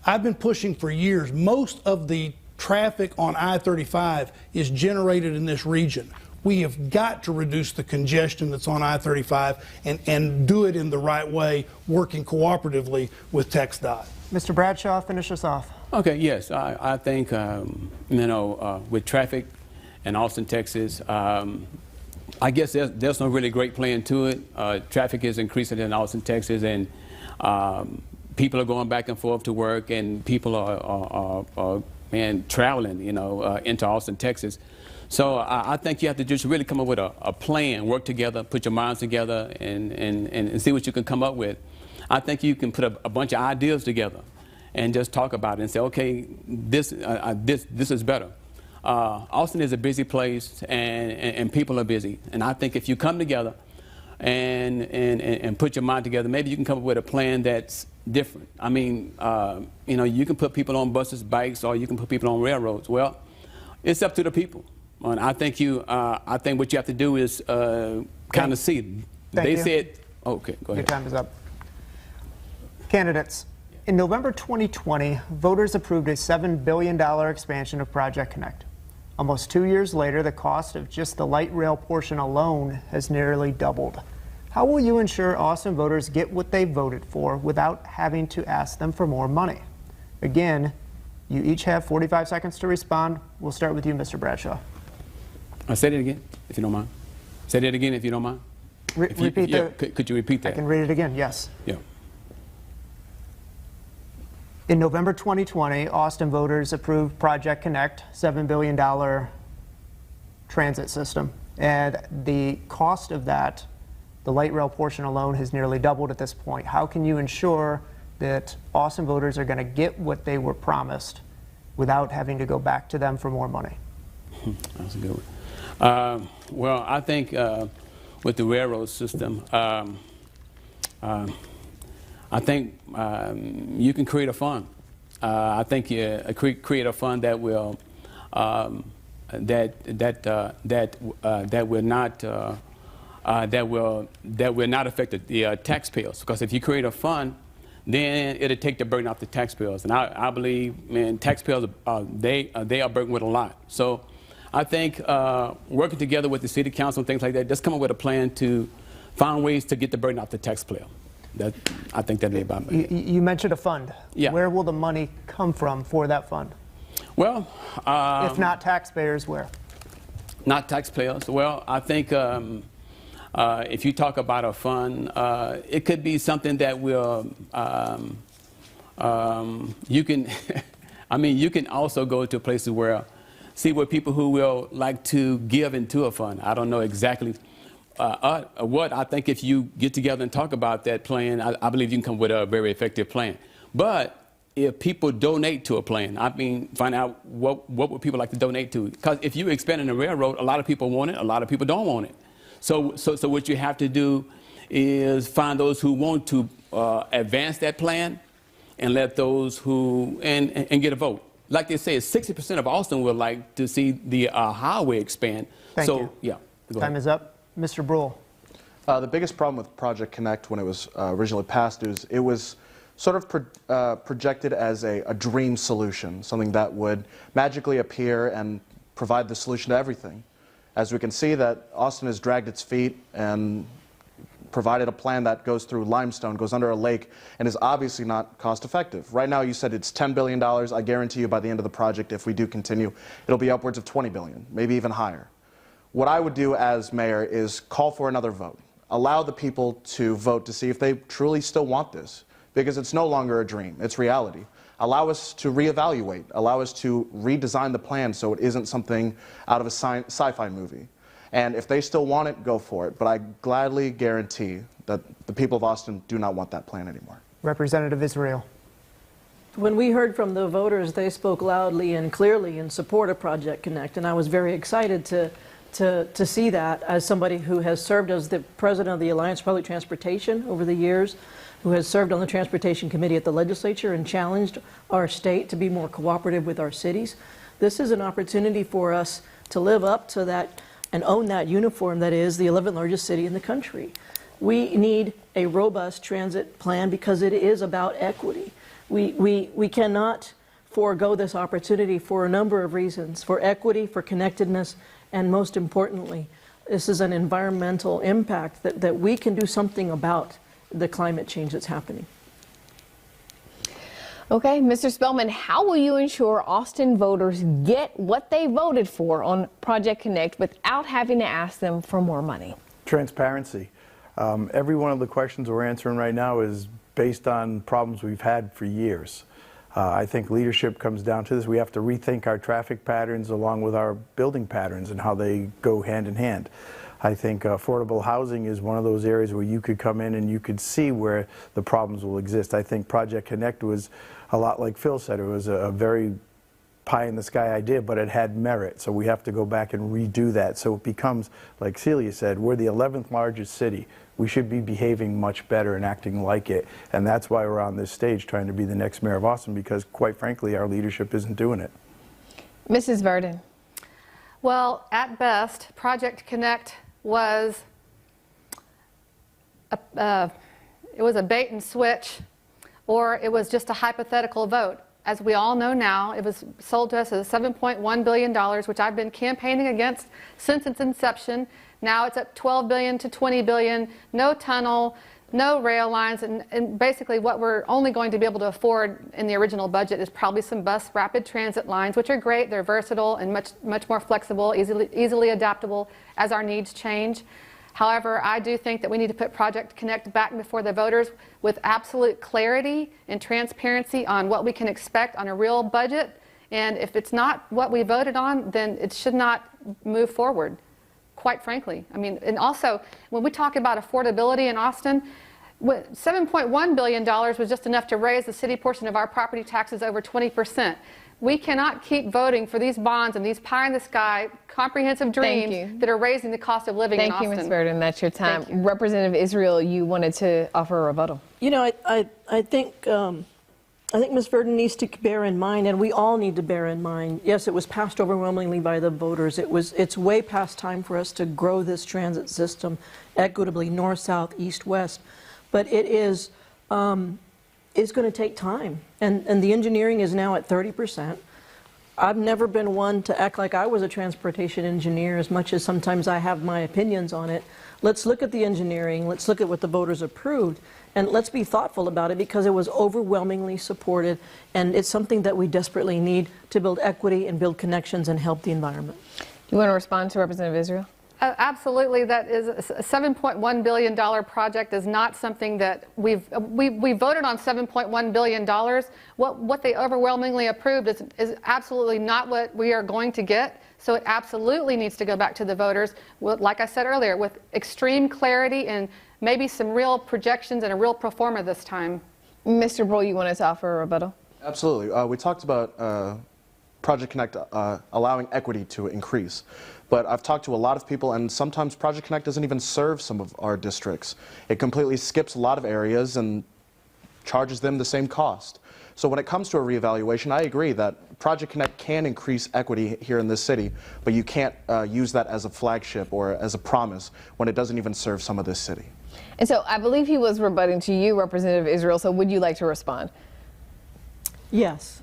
I've been pushing for years. Most of the traffic on I-35 is generated in this region. We have got to reduce the congestion that's on I-35 and do it in the right way, working cooperatively with TxDOT. Mr. Bradshaw, finish us off. Okay, yes, I think, with traffic in Austin, Texas, I guess there's no really great plan to it. Traffic is increasing in Austin, Texas, and people are going back and forth to work, and people are traveling, into Austin, Texas. So I think you have to just really come up with a plan, work together, put your minds together, and see what you can come up with. I think you can put a bunch of ideas together and just talk about it and say, okay, this is better. Austin is a busy place, and people are busy. And I think if you come together and put your mind together, maybe you can come up with a plan that's different. I mean, you can put people on buses, bikes, or you can put people on railroads. Well, it's up to the people. And I think what you have to do is kind of see. Thank you. Said, okay, go ahead. Your time is up. Candidates, In November 2020, voters approved a $7 billion expansion of Project Connect. Almost 2 years later, the cost of just the light rail portion alone has nearly doubled. How will you ensure Austin voters get what they voted for without having to ask them for more money? Again, you each have 45 seconds to respond. We'll start with you, Mr. Bradshaw. Say that again, if you don't mind. Say that again, if you don't mind. Repeat that. Could you repeat that? I can read it again, yes. Yeah. In November 2020, Austin voters approved Project Connect, $7 billion transit system. And the cost of that, the light rail portion alone, has nearly doubled at this point. How can you ensure that Austin voters are going to get what they were promised without having to go back to them for more money? That's a good one. Well, I think with the railroad system, I think you can create a fund. I think you create a fund that will that will not affect the taxpayers. Because if you create a fund, then it'll take the burden off the taxpayers. And I believe, man, taxpayers they are burdened with a lot. So I think working together with the city council and things like that, just come up with a plan to find ways to get the burden off the taxpayer. I think that'd be about me. You mentioned a fund. Yeah. Where will the money come from for that fund? Well, if not taxpayers, where? Not taxpayers. Well, I think if you talk about a fund, it could be something that will you can. I mean, you can also go to places where people who will like to give into a fund. I don't know exactly. What I think if you get together and talk about that plan, I believe you can come with a very effective plan. But if people donate to a plan, I mean, find out what would people like to donate to. Because if you expand in the railroad, a lot of people want it, a lot of people don't want it. So what you have to do is find those who want to advance that plan and let those who, and get a vote. Like they say, 60% of Austin would like to see the highway expand. Thank you. Yeah. Time is up. Mr. Brual. The biggest problem with Project Connect when it was originally passed is it was sort of projected as a dream solution, something that would magically appear and provide the solution to everything. As we can see, that Austin has dragged its feet and provided a plan that goes through limestone, goes under a lake, and is obviously not cost effective. Right now you said it's $10 billion. I guarantee you by the end of the project, if we do continue, it'll be upwards of $20 billion, maybe even higher. What I would do as mayor is call for another vote. Allow the people to vote to see if they truly still want this, because it's no longer a dream, it's reality. Allow us to reevaluate, allow us to redesign the plan so it isn't something out of a sci-fi movie. And if they still want it, go for it. But I gladly guarantee that the people of Austin do not want that plan anymore. Representative Israel. When we heard from the voters, they spoke loudly and clearly in support of Project Connect, and I was very excited to see that as somebody who has served as the president of the Alliance for Public Transportation over the years, who has served on the Transportation Committee at the legislature and challenged our state to be more cooperative with our cities. This is an opportunity for us to live up to that and own that uniform that is the 11th largest city in the country. We need a robust transit plan because it is about equity. We cannot forego this opportunity for a number of reasons, for equity, for connectedness, and most importantly, this is an environmental impact that we can do something about the climate change that's happening. Okay, Mr. Spellman, how will you ensure Austin voters get what they voted for on Project Connect without having to ask them for more money? Transparency. Every one of the questions we're answering right now is based on problems we've had for years. I think leadership comes down to this. We have to rethink our traffic patterns along with our building patterns and how they go hand in hand. I think affordable housing is one of those areas where you could come in and you could see where the problems will exist. I think Project Connect was a lot like Phil said. It was a very pie-in-the-sky idea, but it had merit. So we have to go back and redo that. So it becomes, like Celia said, we're the 11th largest city. We should be behaving much better and acting like it. And that's why we're on this stage trying to be the next mayor of Austin, because quite frankly, our leadership isn't doing it. Mrs. Virden. Well, at best, Project Connect was a bait and switch or it was just a hypothetical vote. As we all know now, it was sold to us as $7.1 billion, which I've been campaigning against since its inception. Now it's at $12 billion to $20 billion, no tunnel, no rail lines, and basically what we're only going to be able to afford in the original budget is probably some bus rapid transit lines, which are great. They're versatile and much more flexible, easily adaptable as our needs change. However, I do think that we need to put Project Connect back before the voters with absolute clarity and transparency on what we can expect on a real budget. And if it's not what we voted on, then it should not move forward, quite frankly. I mean, and also, when we talk about affordability in Austin, $7.1 billion was just enough to raise the city portion of our property taxes over 20%. We cannot keep voting for these bonds and these pie-in-the-sky comprehensive dreams that are raising the cost of living in Austin. Thank you, Ms. Virden. That's your time. Representative Israel, you wanted to offer a rebuttal. You know, I think Ms. Virden needs to bear in mind, and we all need to bear in mind, yes, it was passed overwhelmingly by the voters. It's way past time for us to grow this transit system equitably, north, south, east, west. But it is it's going to take time, and the engineering is now at 30%. I've never been one to act like I was a transportation engineer, as much as sometimes I have my opinions on it. Let's look at the engineering, let's look at what the voters approved, and let's be thoughtful about it, because it was overwhelmingly supported, and it's something that we desperately need to build equity and build connections and help the environment. You want to respond to Representative Israel? Absolutely. That is a $7.1 billion project is not something that we voted on $7.1 billion. What they overwhelmingly approved is absolutely not what we are going to get. So it absolutely needs to go back to the voters, like I said earlier, with extreme clarity and maybe some real projections and a real pro forma this time. Mr. Brual, you wanted to offer a rebuttal? Absolutely. We talked about Project Connect allowing equity to increase. But I've talked to a lot of people, and sometimes Project Connect doesn't even serve some of our districts. It completely skips a lot of areas and charges them the same cost. So when it comes to a reevaluation, I agree that Project Connect can increase equity here in this city, but you can't use that as a flagship or as a promise when it doesn't even serve some of this city. And so I believe he was rebutting to you, Representative Israel, so would you like to respond? Yes.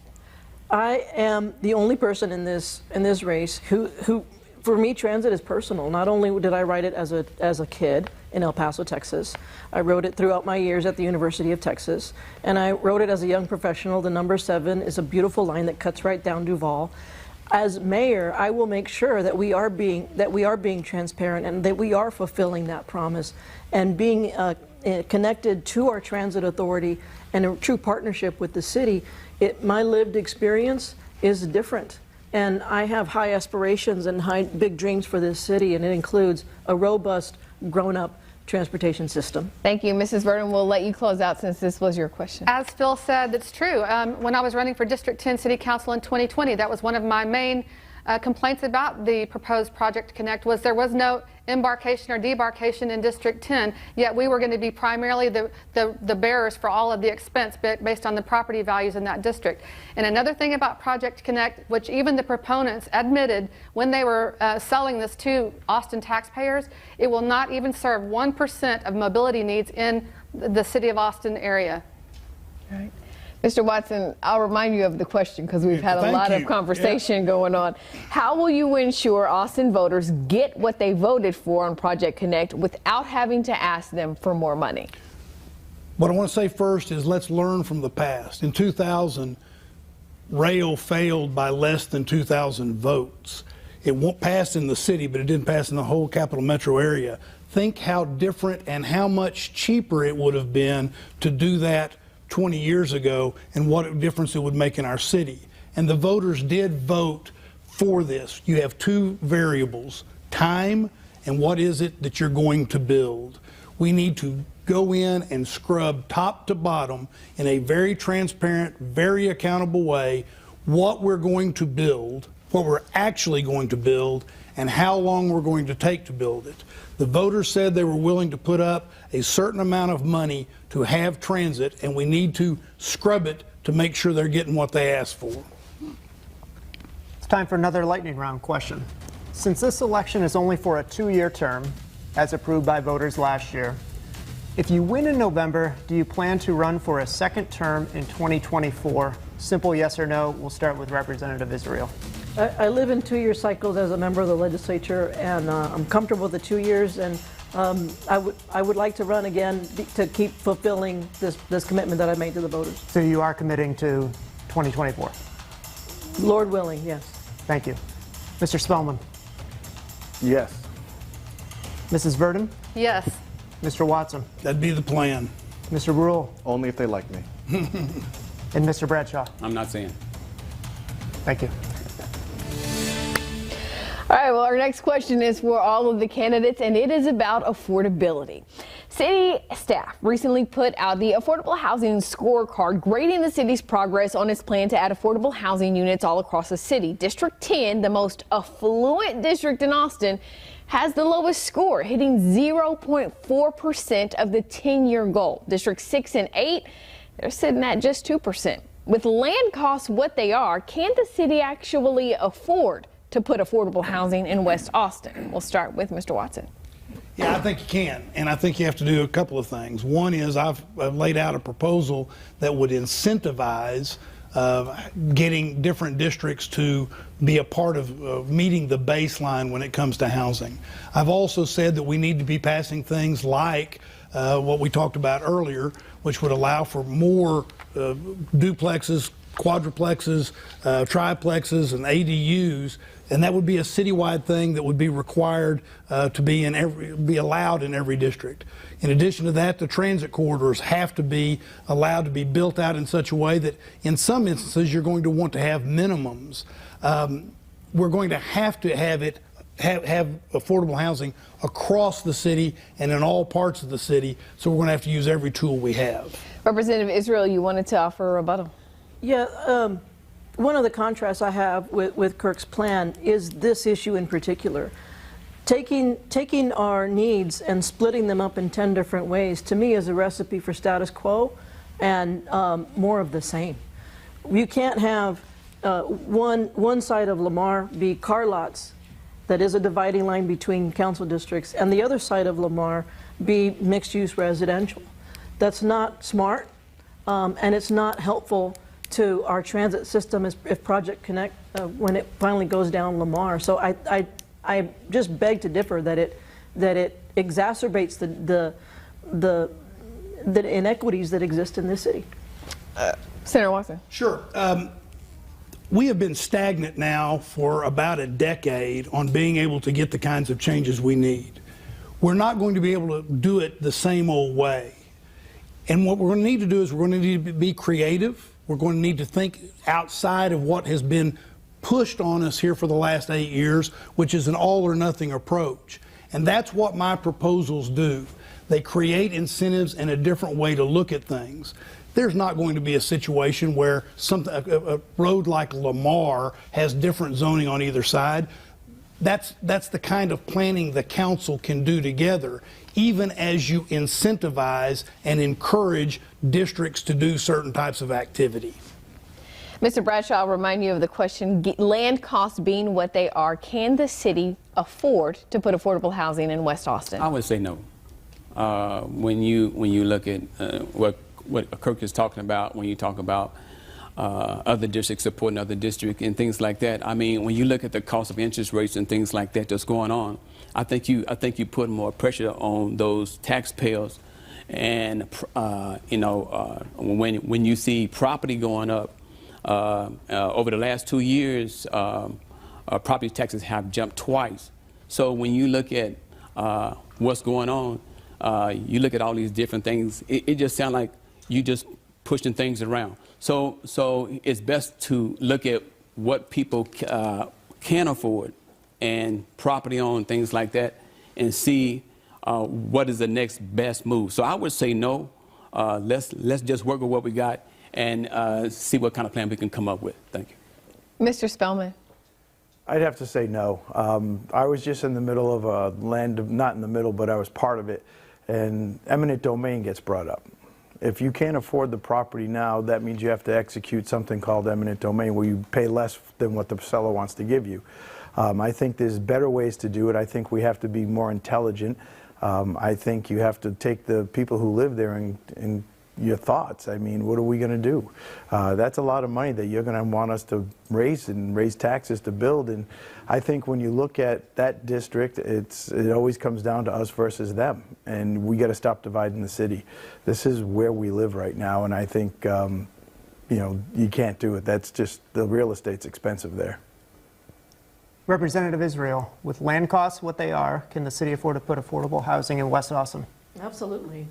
I am the only person in this race who for me, transit is personal. Not only did I write it as a kid in El Paso, Texas, I wrote it throughout my years at the University of Texas, and I wrote it as a young professional. The number 7 is a beautiful line that cuts right down Duval. As mayor, I will make sure that we are being transparent and that we are fulfilling that promise and being connected to our transit authority and a true partnership with the city. My lived experience is different. And I have high aspirations and big dreams for this city, and it includes a robust, grown-up transportation system. Thank you. Mrs. Virden, we'll let you close out since this was your question. As Phil said, it's true. When I was running for District 10 City Council in 2020, that was one of my main complaints about the proposed Project Connect was there was no embarkation or debarkation in District 10, yet we were going to be primarily the bearers for all of the expense based on the property values in that district. And another thing about Project Connect, which even the proponents admitted when they were selling this to Austin taxpayers, it will not even serve 1% of mobility needs in the city of Austin area. All right. Mr. Watson, I'll remind you of the question because we've had a lot of conversation going on. How will you ensure Austin voters get what they voted for on Project Connect without having to ask them for more money? What I want to say first is let's learn from the past. In 2000, rail failed by less than 2,000 votes. It won't pass in the city, but it didn't pass in the whole capital metro area. Think how different and how much cheaper it would have been to do that 20 years ago and what a difference it would make in our city. And the voters did vote for this. You have two variables, time and what is it that you're going to build. We need to go in and scrub top to bottom in a very transparent, very accountable way what we're going to build, what we're actually going to build, and how long we're going to take to build it. The voters said they were willing to put up a certain amount of money to have transit, and we need to scrub it to make sure they're getting what they asked for. It's time for another lightning round question. Since this election is only for a 2-year term, as approved by voters last year, If you win in November, do you plan to run for a second term in 2024? Simple yes or no. We'll start with Representative Israel. I live in 2-year cycles as a member of the legislature, and I'm comfortable with the 2 years, and I would like to run again to keep fulfilling this commitment that I made to the voters. So you are committing to 2024? Lord willing, yes. Thank you. Mr. Spellman? Yes. Mrs. Virden? Yes. Mr. Watson? That'd be the plan. Mr. Brual? Only if they like me. And Mr. Bradshaw? I'm not saying. Thank you. All right, well, our next question is for all of the candidates, and it is about affordability. City staff recently put out the Affordable Housing Scorecard, grading the city's progress on its plan to add affordable housing units all across the city. District 10, the most affluent district in Austin, has the lowest score, hitting 0.4% of the 10-year goal. District 6 and 8, they're sitting at just 2%. With land costs what they are, can the city actually afford to put affordable housing in West Austin? We'll start with Mr. Watson. Yeah, I think you can, and I think you have to do a couple of things. One is I've laid out a proposal that would incentivize getting different districts to be a part of meeting the baseline when it comes to housing. I've also said that we need to be passing things like what we talked about earlier, which would allow for more duplexes, quadruplexes, triplexes, and ADUs, and that would be a citywide thing that would be required to be allowed in every district. In addition to that, the transit corridors have to be allowed to be built out in such a way that in some instances you're going to want to have minimums. We're going to have affordable housing across the city and in all parts of the city, so we're going to have to use every tool we have. Representative Israel, you wanted to offer a rebuttal. Yeah, one of the contrasts I have with Kirk's plan is this issue in particular. Taking our needs and splitting them up in 10 different ways, to me, is a recipe for status quo and more of the same. You can't have one side of Lamar be car lots, that is a dividing line between council districts, and the other side of Lamar be mixed-use residential. That's not smart, and it's not helpful to our transit system if Project Connect, when it finally goes down Lamar. So I just beg to differ that it exacerbates the inequities that exist in this city. Senator Watson. Sure. We have been stagnant now for about a decade on being able to get the kinds of changes we need. We're not going to be able to do it the same old way. And what we're going to need to do is we're going to need to be creative. We're going to need to think outside of what has been pushed on us here for the last 8 years, which is an all or nothing approach. And that's what my proposals do. They create incentives and a different way to look at things. There's not going to be a situation where a road like Lamar has different zoning on either side. That's the kind of planning the council can do together, even as you incentivize and encourage districts to do certain types of activity. Mr. Bradshaw, I'll remind you of the question, land costs being what they are, can the city afford to put affordable housing in West Austin? I would say no. When you look at what Kirk is talking about, when you talk about other districts supporting other districts and things like that. I mean, when you look at the cost of interest rates and things like that that's going on, I think you put more pressure on those taxpayers. And when you see property going up over the last 2 years, property taxes have jumped twice. So when you look at what's going on, you look at all these different things. It just sounds like you just pushing things around. So it's best to look at what people can afford and property owned, things like that, and see what is the next best move. So I would say no. Let's just work with what we got and see what kind of plan we can come up with. Thank you. Mr. Spellman. I'd have to say no. I was just in the middle of a not in the middle, but I was part of it, and eminent domain gets brought up. If you can't afford the property now, that means you have to execute something called eminent domain, where you pay less than what the seller wants to give you. I think there's better ways to do it. I think we have to be more intelligent. I think you have to take the people who live there and your thoughts. I mean, what are we going to do? That's a lot of money that you're going to want us to raise taxes to build. And I think when you look at that district, it always comes down to us versus them. And we got to stop dividing the city. This is where we live right now, and I think you know, you can't do it. That's just, the real estate's expensive there. Representative Israel, with land costs what they are, can the city afford to put affordable housing in West Austin? Absolutely.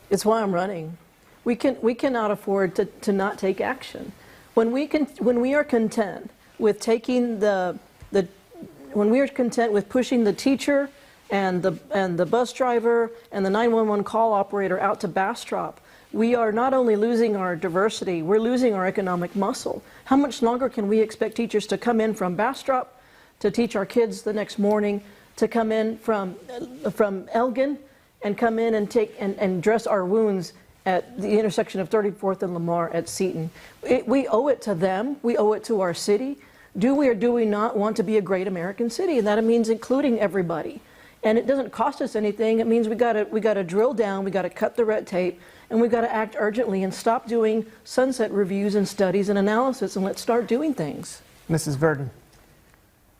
It's why I'm running. We cannot afford to not take action. When we are content with taking when we are content with pushing the teacher and the bus driver and the 911 call operator out to Bastrop, we are not only losing our diversity, we're losing our economic muscle. How much longer can we expect teachers to come in from Bastrop to teach our kids the next morning, to come in from Elgin and come in and dress our wounds at the intersection of 34th and Lamar at Seton? We owe it to them. We owe it to our city. Do we or do we not want to be a great American city? And that means including everybody. And it doesn't cost us anything. It means we got to drill down, we got to cut the red tape, and we've got to act urgently and stop doing sunset reviews and studies and analysis, and let's start doing things. Mrs. Virden.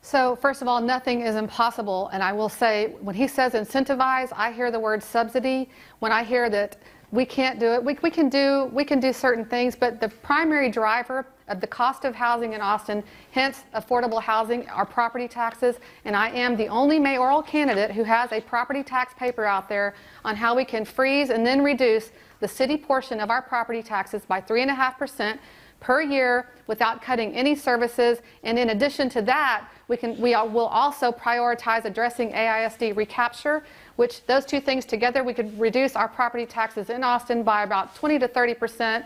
So first of all, nothing is impossible. And I will say, when he says incentivize, I hear the word subsidy. When I hear that we can't do it, we can do certain things, but the primary driver of the cost of housing in Austin, hence affordable housing, are property taxes. And I am the only mayoral candidate who has a property tax paper out there on how we can freeze and then reduce the city portion of our property taxes by 3.5% per year without cutting any services. And in addition to that, we will also prioritize addressing AISD recapture, which those two things together, we could reduce our property taxes in Austin by about 20 to 30%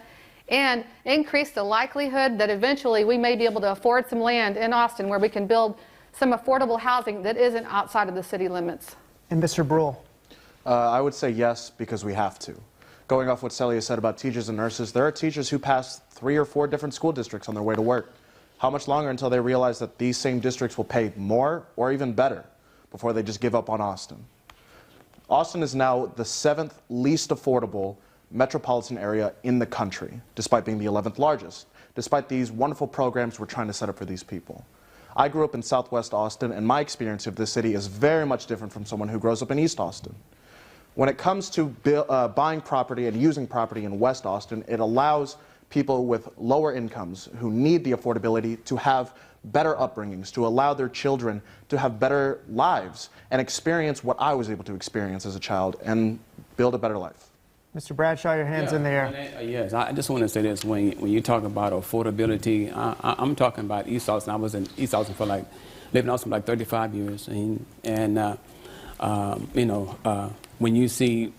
and increase the likelihood that eventually we may be able to afford some land in Austin where we can build some affordable housing that isn't outside of the city limits. And Mr. Brual. I would say yes, because we have to. Going off what Celia said about teachers and nurses, there are teachers who pass 3 or 4 different school districts on their way to work. How much longer until they realize that these same districts will pay more or even better before they just give up on Austin? Austin is now the 7th least affordable metropolitan area in the country, despite being the 11th largest, despite these wonderful programs we're trying to set up for these people. I grew up in Southwest Austin, and my experience of this city is very much different from someone who grows up in East Austin. When it comes to buying property and using property in West Austin, it allows people with lower incomes who need the affordability to have better upbringings, to allow their children to have better lives and experience what I was able to experience as a child and build a better life. Mr. Bradshaw, your hands in the air. Yes, I just want to say this. When you talk about affordability, I'm talking about East Austin. I was in East Austin for lived in Austin for 35 years. And you know, when you see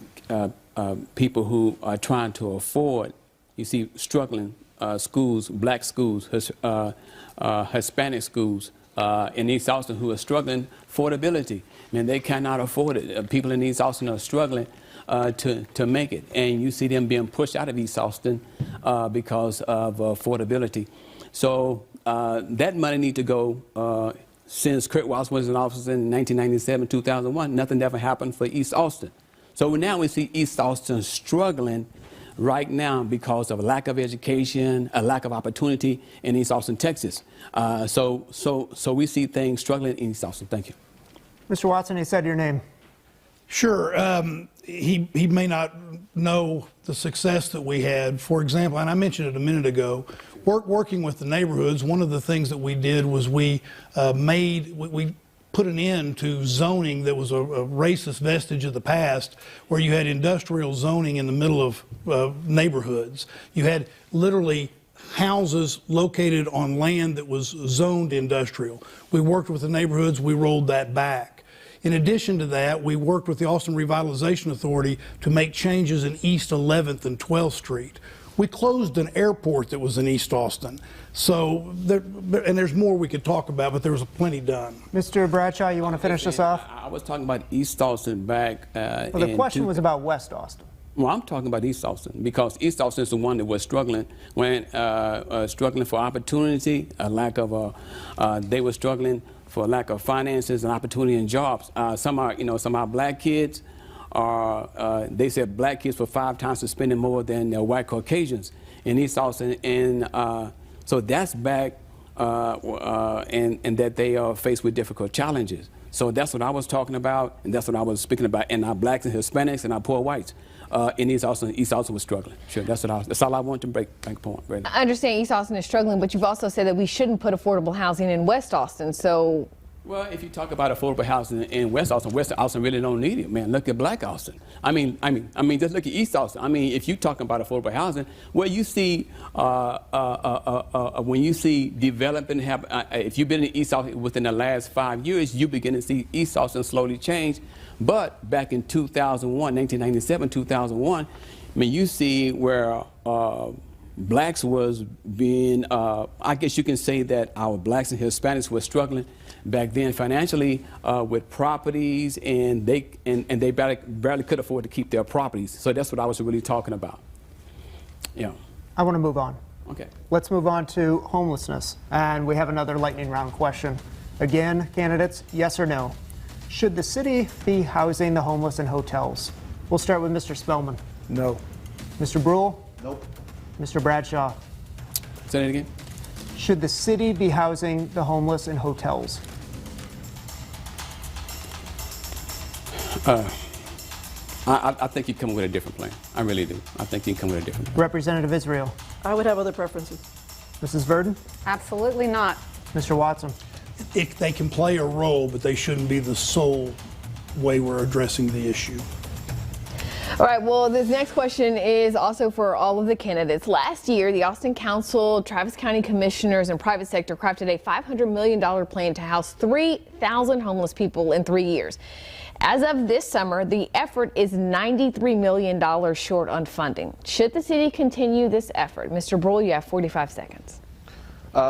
people who are trying to afford, you see struggling schools, black schools, Hispanic schools in East Austin who are struggling affordability. I mean, they cannot afford it. People in East Austin are struggling to make it, and you see them being pushed out of East Austin because of affordability. So that money needs to go. Since Kirk Waston was in office in 1997, 2001, nothing ever happened for East Austin. So now we see East Austin struggling right now because of a lack of education, a lack of opportunity in East Austin, Texas. So we see things struggling in East Austin. Thank you. Mr. Watson, he said your name. Sure. He may not know the success that we had. For example, and I mentioned it a minute ago, working with the neighborhoods, one of the things that we did was we put an end to zoning that was a racist vestige of the past, where you had industrial zoning in the middle of neighborhoods. You had literally houses located on land that was zoned industrial. We worked with the neighborhoods, we rolled that back. In addition to that, we worked with the Austin Revitalization Authority to make changes in East 11th and 12th Street. We closed an airport that was in East Austin. So, and there's more we could talk about, but there was plenty done. Mr. Bradshaw, you want to finish this off? I was talking about East Austin back well, the question was about West Austin. Well, I'm talking about East Austin because East Austin is the one that was struggling struggling for opportunity, a lack of they were struggling for a lack of finances and opportunity and jobs. Some of our black kids are, they said black kids were 5 times spending more than white Caucasians in East Austin, and so that's back, and that they are faced with difficult challenges. So that's what I was talking about, and that's what I was speaking about, and our blacks and Hispanics and our poor whites. In East Austin was struggling. Sure, that's all I want to make a point. Right. I understand East Austin is struggling, but you've also said that we shouldn't put affordable housing in West Austin. So, well, if you talk about affordable housing in West Austin really don't need it, man. Look at Black Austin. I mean, just look at East Austin. I mean, if you're talking about affordable housing, where you see when you see development happen, if you've been in East Austin within the last 5 years, you begin to see East Austin slowly change. But back in 2001, 1997, 2001, I mean, you see where blacks was being, I guess you can say that our blacks and Hispanics were struggling back then financially with properties, and they barely could afford to keep their properties. So that's what I was really talking about. Yeah. I want to move on. Okay. Let's move on to homelessness. And we have another lightning round question. Again, candidates, yes or no? Should the city be housing the homeless in hotels? We'll start with Mr. Spellman. No. Mr. Brual? Nope. Mr. Bradshaw? Say that again. Should the city be housing the homeless in hotels? I think he'd come up with a different plan. I really do. I think he'd come with a different plan. Representative Israel? I would have other preferences. Mrs. Virden? Absolutely not. Mr. Watson? If they can play a role, but they shouldn't be the sole way we're addressing the issue. All right, well, this next question is also for all of the candidates. Last year, the Austin Council, Travis County Commissioners, and private sector crafted a $500 million plan to house 3,000 homeless people in 3 years. As of this summer, the effort is $93 million short on funding. Should the city continue this effort? Mr. Brual, you have 45 seconds.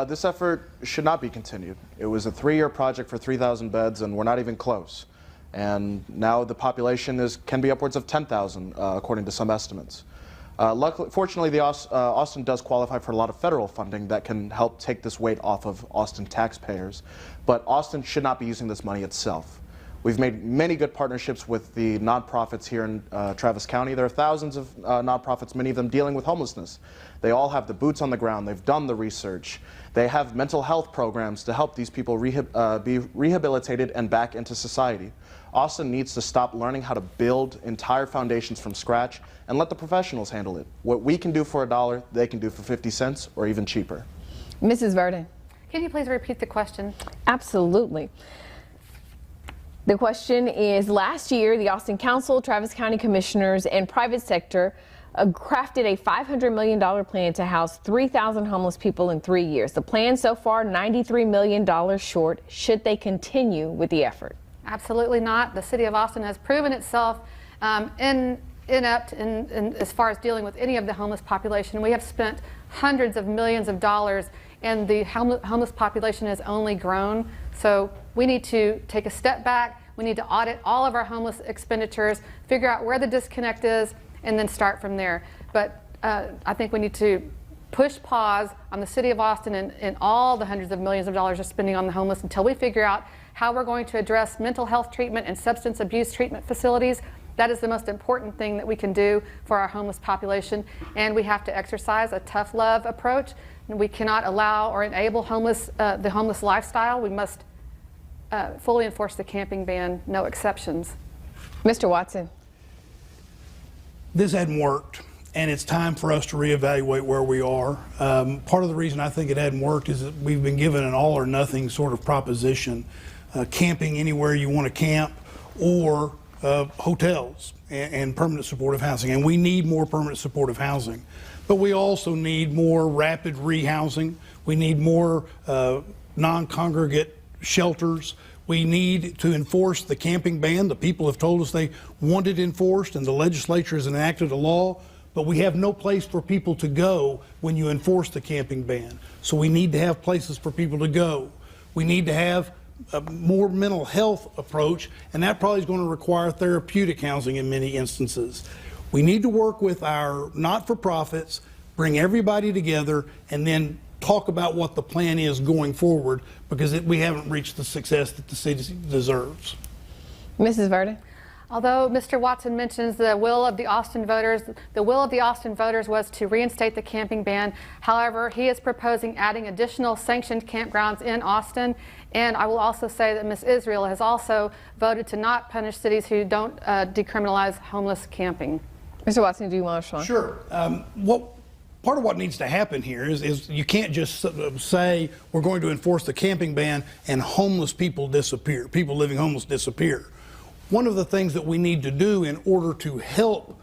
This effort should not be continued. It was a 3-year project for 3,000 beds, and we're not even close. And now the population can be upwards of 10,000, according to some estimates. Fortunately, Austin does qualify for a lot of federal funding that can help take this weight off of Austin taxpayers. But Austin should not be using this money itself. We've made many good partnerships with the nonprofits here in Travis County. There are thousands of nonprofits, many of them dealing with homelessness. They all have the boots on the ground. They've done the research. They have mental health programs to help these people be rehabilitated and back into society. Austin needs to stop learning how to build entire foundations from scratch and let the professionals handle it. What we can do for $1, they can do for 50 cents or even cheaper. Mrs. Virden. Can you please repeat the question? Absolutely. The question is, last year, the Austin Council, Travis County Commissioners, and private sector crafted a $500 million plan to house 3,000 homeless people in 3 years. The plan so far, $93 million short. Should they continue with the effort? Absolutely not. The city of Austin has proven itself inept in as far as dealing with any of the homeless population. We have spent hundreds of millions of dollars, and the homeless population has only grown. So we need to take a step back. We need to audit all of our homeless expenditures, figure out where the disconnect is, and then start from there. But I think we need to push pause on the city of Austin and all the hundreds of millions of dollars of spending on the homeless until we figure out how we're going to address mental health treatment and substance abuse treatment facilities. That is the most important thing that we can do for our homeless population. And we have to exercise a tough love approach. We cannot allow or enable the homeless lifestyle. We must fully enforce the camping ban, no exceptions. Mr. Watson. This hadn't worked, and it's time for us to reevaluate where we are. Part of the reason I think it hadn't worked is that we've been given an all or nothing sort of proposition. Camping anywhere you want to camp, or hotels and permanent supportive housing. And we need more permanent supportive housing. But we also need more rapid rehousing. We need more non-congregate shelters. We need to enforce the camping ban. The people have told us they want it enforced, and the legislature has enacted a law, but we have no place for people to go when you enforce the camping ban. So we need to have places for people to go. We need to have a more mental health approach, and that probably is going to require therapeutic housing in many instances. We need to work with our not-for-profits, bring everybody together, and then talk about what the plan is going forward, because we haven't reached the success that the city deserves. Mrs. Virden? Although Mr. Watson mentions the will of the Austin voters, the will of the Austin voters was to reinstate the camping ban. However, he is proposing adding additional sanctioned campgrounds in Austin. And I will also say that Ms. Israel has also voted to not punish cities who don't decriminalize homeless camping. Mr. Watson, do you want to respond? Sure. Part of what needs to happen here is you can't just say we're going to enforce the camping ban and homeless people disappear, people living homeless disappear. One of the things that we need to do in order to help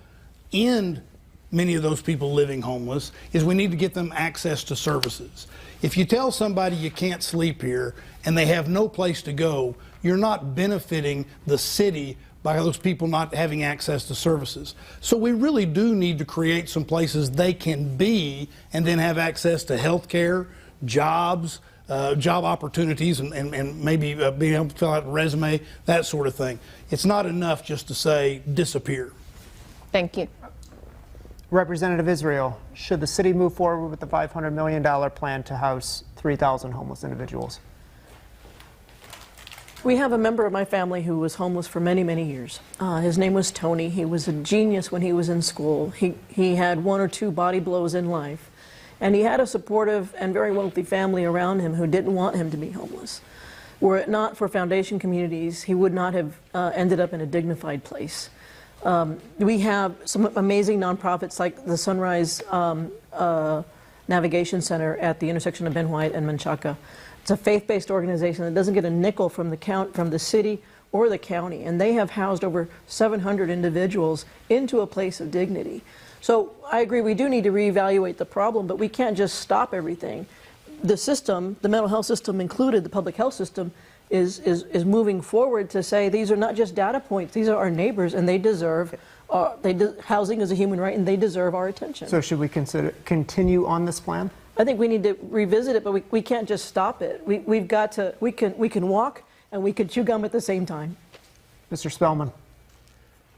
end many of those people living homeless is we need to get them access to services. If you tell somebody you can't sleep here and they have no place to go, you're not benefiting the city by those people not having access to services. So we really do need to create some places they can be and then have access to health care, jobs, job opportunities, and maybe being able to fill out a resume, that sort of thing. It's not enough just to say disappear. Thank you. Representative Israel, should the city move forward with the $500 million plan to house 3,000 homeless individuals? We have a member of my family who was homeless for many, many years. His name was Tony. He was a genius when he was in school. He had one or two body blows in life. And he had a supportive and very wealthy family around him who didn't want him to be homeless. Were it not for foundation communities, he would not have ended up in a dignified place. We have some amazing nonprofits like the Sunrise Navigation Center at the intersection of Ben White and Menchaca. It's a faith-based organization that doesn't get a nickel from the city or the county, and they have housed over 700 individuals into a place of dignity. So I agree, we do need to reevaluate the problem, but we can't just stop everything. The system, the mental health system included, the public health system, is moving forward to say these are not just data points, these are our neighbors, and they deserve, housing is a human right, and they deserve our attention. So should we continue on this plan? I think we need to revisit it, but we can't just stop it. We've got to, we can walk and we can chew gum at the same time. Mr. Spellman.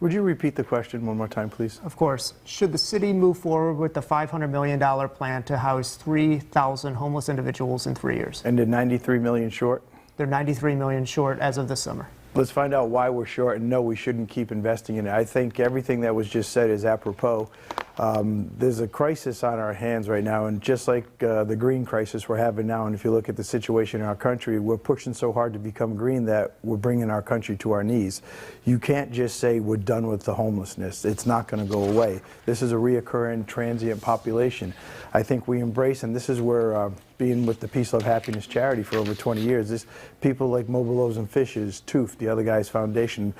Would you repeat the question one more time, please? Of course. Should the city move forward with the $500 million plan to house 3,000 homeless individuals in 3 years? And did 93 million short? They're 93 million short as of this summer. Let's find out why we're short, and no, we shouldn't keep investing in it. I think everything that was just said is apropos. There's a crisis on our hands right now, and just like the green crisis we're having now, and if you look at the situation in our country, we're pushing so hard to become green that we're bringing our country to our knees. You can't just say we're done with the homelessness. It's not going to go away. This is a reoccurring transient population. I think we embrace, and this is where being with the Peace, Love, Happiness charity for over 20 years, this people like Mobile Loaves and Fishes, TOOF, the other guy's foundation,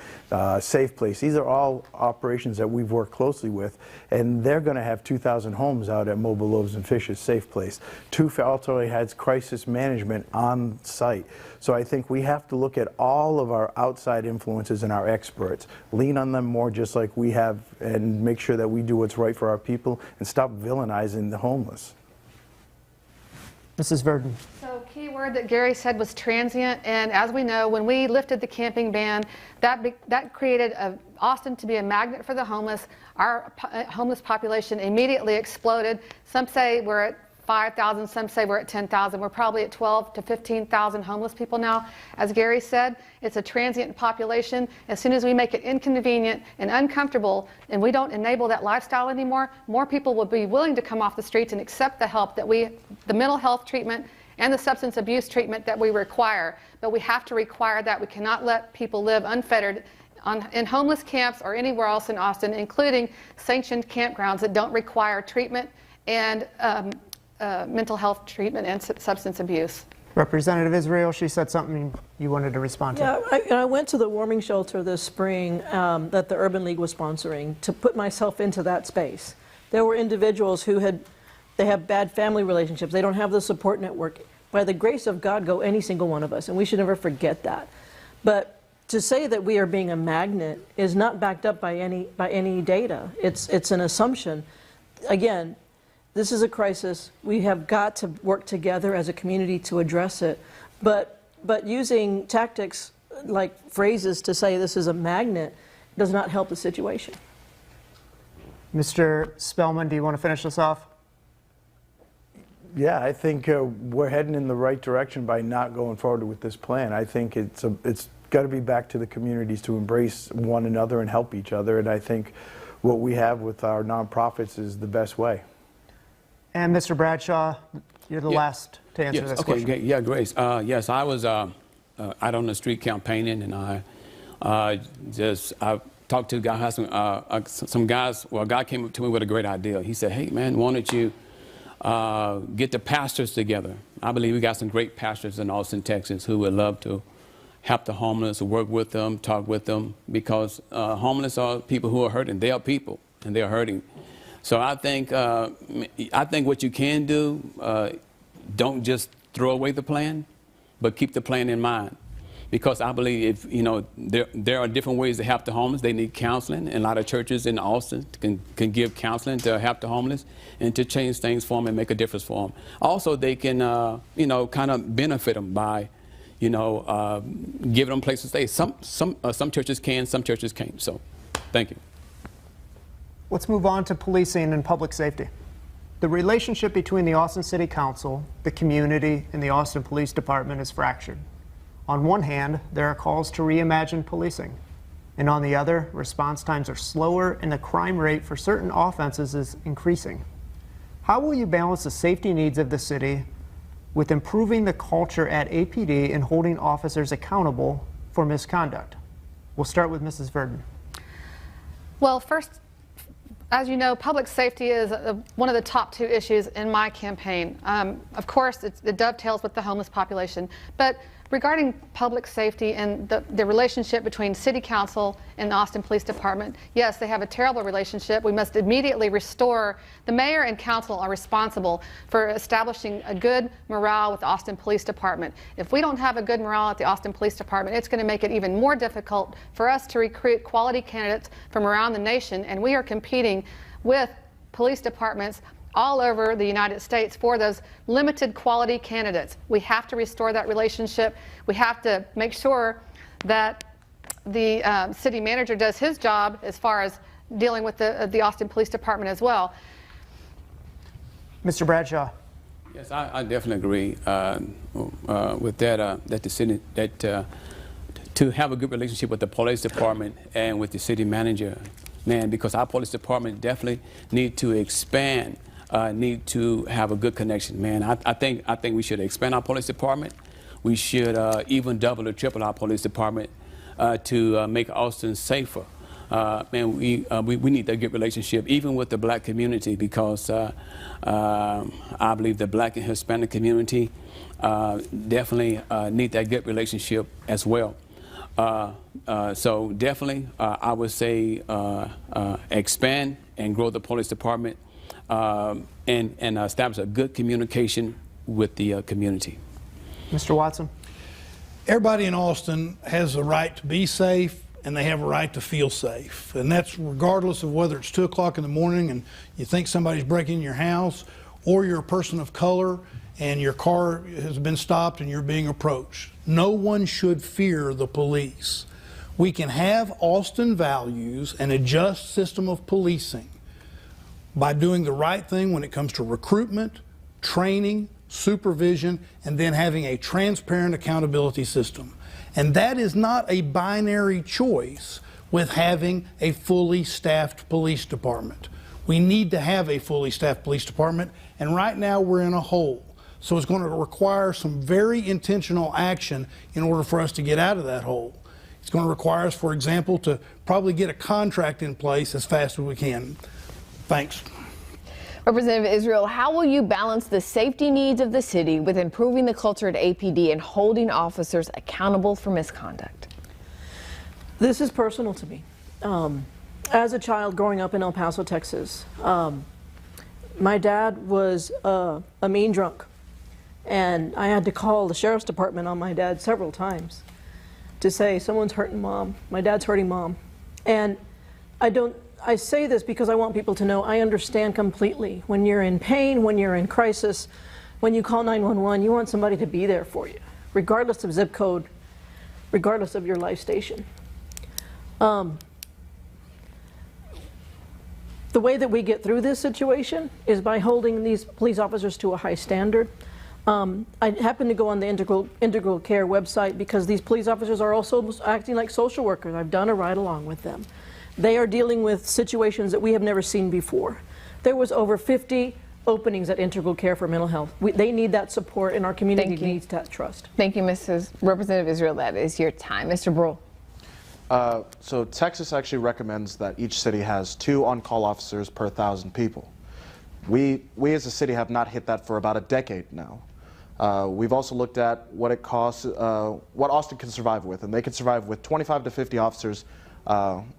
Safe Place, these are all operations that we've worked closely with, and they're going to have 2,000 homes out at Mobile Loaves and Fishes, Safe Place. TOOF also has crisis management on site. So I think we have to look at all of our outside influences and our experts, lean on them more just like we have, and make sure that we do what's right for our people and stop villainizing the homeless. Mrs. Virden. So key word that Gary said was transient, and as we know, when we lifted the camping ban, that created Austin to be a magnet for the homeless. Our homeless population immediately exploded. Some say we're at 5,000, some say we're at 10,000. We're probably at 12 to 15,000 homeless people now. As Gary said, it's a transient population. As soon as we make it inconvenient and uncomfortable and we don't enable that lifestyle anymore, more people will be willing to come off the streets and accept the help that the mental health treatment and the substance abuse treatment that we require. But we have to require that. We cannot let people live unfettered in homeless camps or anywhere else in Austin, including sanctioned campgrounds that don't require treatment and mental health treatment and substance abuse. Representative Israel, she said something you wanted to respond to. Yeah, I went to the warming shelter this spring that the Urban League was sponsoring to put myself into that space. There were individuals who they have bad family relationships. They don't have the support network. By the grace of God, go any single one of us, and we should never forget that. But to say that we are being a magnet is not backed up by any data. It's an assumption. Again, this is a crisis. We have got to work together as a community to address it. But using tactics like phrases to say this is a magnet does not help the situation. Mr. Spellman, do you want to finish this off? Yeah, I think we're heading in the right direction by not going forward with this plan. I think it's got to be back to the communities to embrace one another and help each other, and I think what we have with our nonprofits is the best way. And Mr. Bradshaw, you're the last to answer this question. Okay, yeah, Grace. Yes, I was out on the street campaigning, and I talked to a guy, some guys. Well, a guy came up to me with a great idea. He said, "Hey, man, why don't you get the pastors together?" I believe we got some great pastors in Austin, Texas, who would love to help the homeless, work with them, talk with them, because homeless are people who are hurting. They are people, and they are hurting. So I think what you can do, don't just throw away the plan, but keep the plan in mind. Because I believe there are different ways to help the homeless. They need counseling, and a lot of churches in Austin can give counseling to help the homeless and to change things for them and make a difference for them. Also, they can kind of benefit them by giving them places to stay. Some churches can, some churches can't. So, thank you. Let's move on to policing and public safety. The relationship between the Austin City Council, the community, and the Austin Police Department is fractured. On one hand, there are calls to reimagine policing, and on the other, response times are slower and the crime rate for certain offenses is increasing. How will you balance the safety needs of the city with improving the culture at APD and holding officers accountable for misconduct? We'll start with Mrs. Virden. Well, first, as you know, public safety is one of the top two issues in my campaign. Of course, it dovetails with the homeless population, but regarding public safety and the relationship between City Council and the Austin Police Department, yes, they have a terrible relationship. We must immediately restore. The mayor and council are responsible for establishing a good morale with the Austin Police Department. If we don't have a good morale at the Austin Police Department, it's going to make it even more difficult for us to recruit quality candidates from around the nation, and we are competing with police departments all over the United States for those limited quality candidates. We have to restore that relationship. We have to make sure that the city manager does his job as far as dealing with the Austin Police Department as well. Mr. Bradshaw. Yes, I definitely agree with that. That the city to have a good relationship with the police department and with the city manager, man, because our police department definitely need to expand. Need to have a good connection, man. I think we should expand our police department. We should even double or triple our police department to make Austin safer. Man, we need that good relationship, even with the black community, because I believe the black and Hispanic community definitely need that good relationship as well. So definitely, I would say expand and grow the police department. And establish a good communication with the community. Mr. Watson. Everybody in Austin has a right to be safe, and they have a right to feel safe. And that's regardless of whether it's 2 o'clock in the morning and you think somebody's breaking your house, or you're a person of color and your car has been stopped and you're being approached. No one should fear the police. We can have Austin values and a just system of policing by doing the right thing when it comes to recruitment, training, supervision, and then having a transparent accountability system. And that is not a binary choice with having a fully staffed police department. We need to have a fully staffed police department, and right now we're in a hole. So it's going to require some very intentional action in order for us to get out of that hole. It's going to require us, for example, to probably get a contract in place as fast as we can. Thanks. Representative Israel, how will you balance the safety needs of the city with improving the culture at APD and holding officers accountable for misconduct? This is personal to me. As a child growing up in El Paso, Texas, my dad was a mean drunk, and I had to call the sheriff's department on my dad several times to say, someone's hurting mom, my dad's hurting mom. And I say this because I want people to know I understand completely. When you're in pain, when you're in crisis, when you call 911, you want somebody to be there for you, regardless of zip code, regardless of your life station. The way that we get through this situation is by holding these police officers to a high standard. I happen to go on the Integral Care website because these police officers are also acting like social workers. I've done a ride along with them. They are dealing with situations that we have never seen before. There was over 50 openings at Integral Care for mental health. They need that support, and our community needs that trust. Thank you, Mrs. Representative Israel. That is your time. Mr. Brual. So Texas actually recommends that each city has 2 on-call officers per 1,000 people. We as a city have not hit that for about a decade now. We've also looked at what it costs, what Austin can survive with, and they can survive with 25 to 50 officers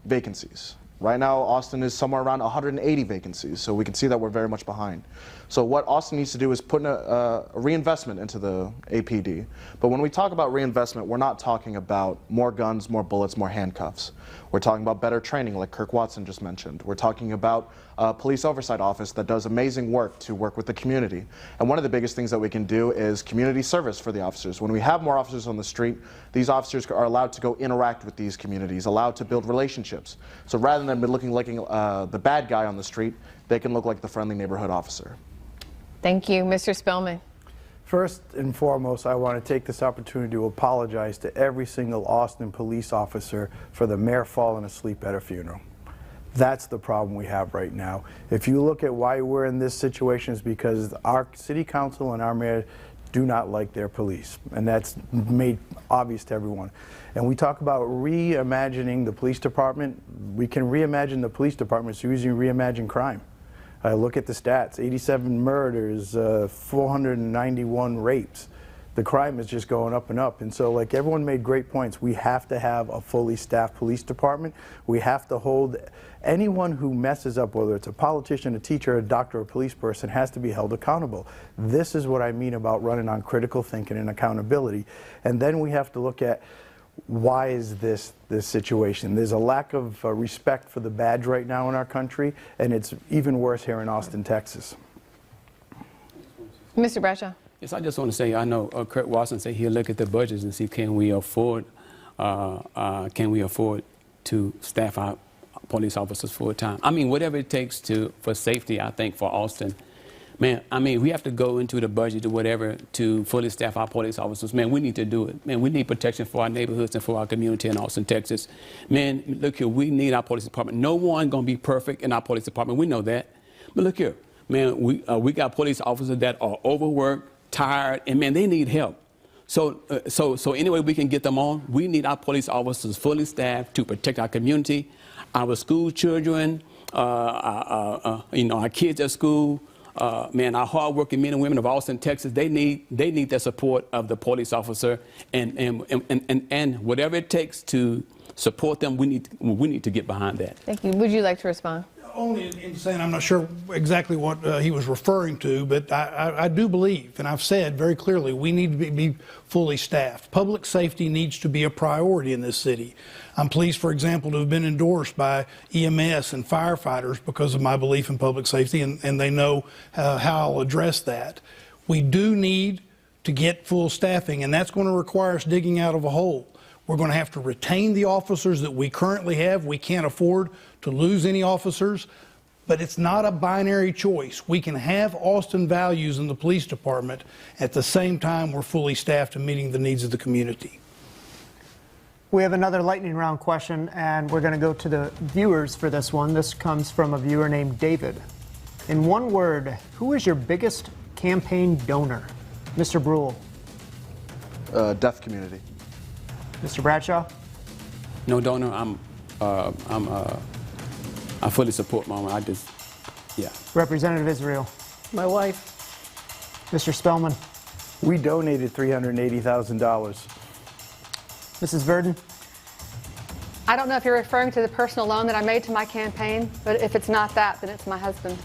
vacancies. Right now, Austin is somewhere around 180 vacancies, so we can see that we're very much behind. So what Austin needs to do is put in a reinvestment into the APD. But when we talk about reinvestment, we're not talking about more guns, more bullets, more handcuffs. We're talking about better training, like Kirk Waston just mentioned. We're talking about a police oversight office that does amazing work to work with the community. And one of the biggest things that we can do is community service for the officers. When we have more officers on the street, these officers are allowed to go interact with these communities, allowed to build relationships. So rather than looking like the bad guy on the street, they can look like the friendly neighborhood officer. Thank you. Mr. Spellman. First and foremost, I want to take this opportunity to apologize to every single Austin police officer for the mayor falling asleep at a funeral. That's the problem we have right now. If you look at why we're in this situation, is because our city council and our mayor do not like their police, and that's made obvious to everyone. And we talk about reimagining the police department. We can reimagine the police department so using reimagine crime. Look at the stats, 87 murders, 491 rapes. The crime is just going up and up. And so, like everyone made great points, we have to have a fully staffed police department. We have to hold anyone who messes up, whether it's a politician, a teacher, a doctor, or a police person, has to be held accountable. This is what I mean about running on critical thinking and accountability. And then we have to look at, why is this situation? There's a lack of respect for the badge right now in our country, and it's even worse here in Austin, Texas. Mr. Bradshaw. Yes, I just want to say, I know Kirk Waston said he'll look at the budgets and see can we afford to staff our police officers full time. I mean, whatever it takes for safety, I think for Austin. Man, I mean, we have to go into the budget or whatever to fully staff our police officers. Man, we need to do it. Man, we need protection for our neighborhoods and for our community in Austin, Texas. Man, look here, we need our police department. No one gonna be perfect in our police department. We know that. But look here, man, we got police officers that are overworked, tired, and man, they need help. So any way we can get them on, we need our police officers fully staffed to protect our community, our school children, our kids at school. Man, our hardworking men and women of Austin, Texas, they need the support of the police officer, and whatever it takes to support them, we need to get behind that. Thank you. Would you like to respond? Only in saying I'm not sure exactly what he was referring to, but I do believe, and I've said very clearly, we need to be fully staffed. Public safety needs to be a priority in this city. I'm pleased, for example, to have been endorsed by EMS and firefighters because of my belief in public safety, and they know how I'll address that. We do need to get full staffing, and that's going to require us digging out of a hole. We're going to have to retain the officers that we currently have. We can't afford to lose any officers, but it's not a binary choice. We can have Austin values in the police department. At the same time, we're fully staffed and meeting the needs of the community. We have another lightning round question, and we're going to go to the viewers for this one. This comes from a viewer named David. In one word, who is your biggest campaign donor? Mr. Brual. Deaf community. Mr. Bradshaw. No donor. I fully support Mama. Yeah. Representative Israel. My wife. Mr. Spellman. We donated $380,000. Mrs. Virden. I don't know if you're referring to the personal loan that I made to my campaign, but if it's not that, then it's my husband.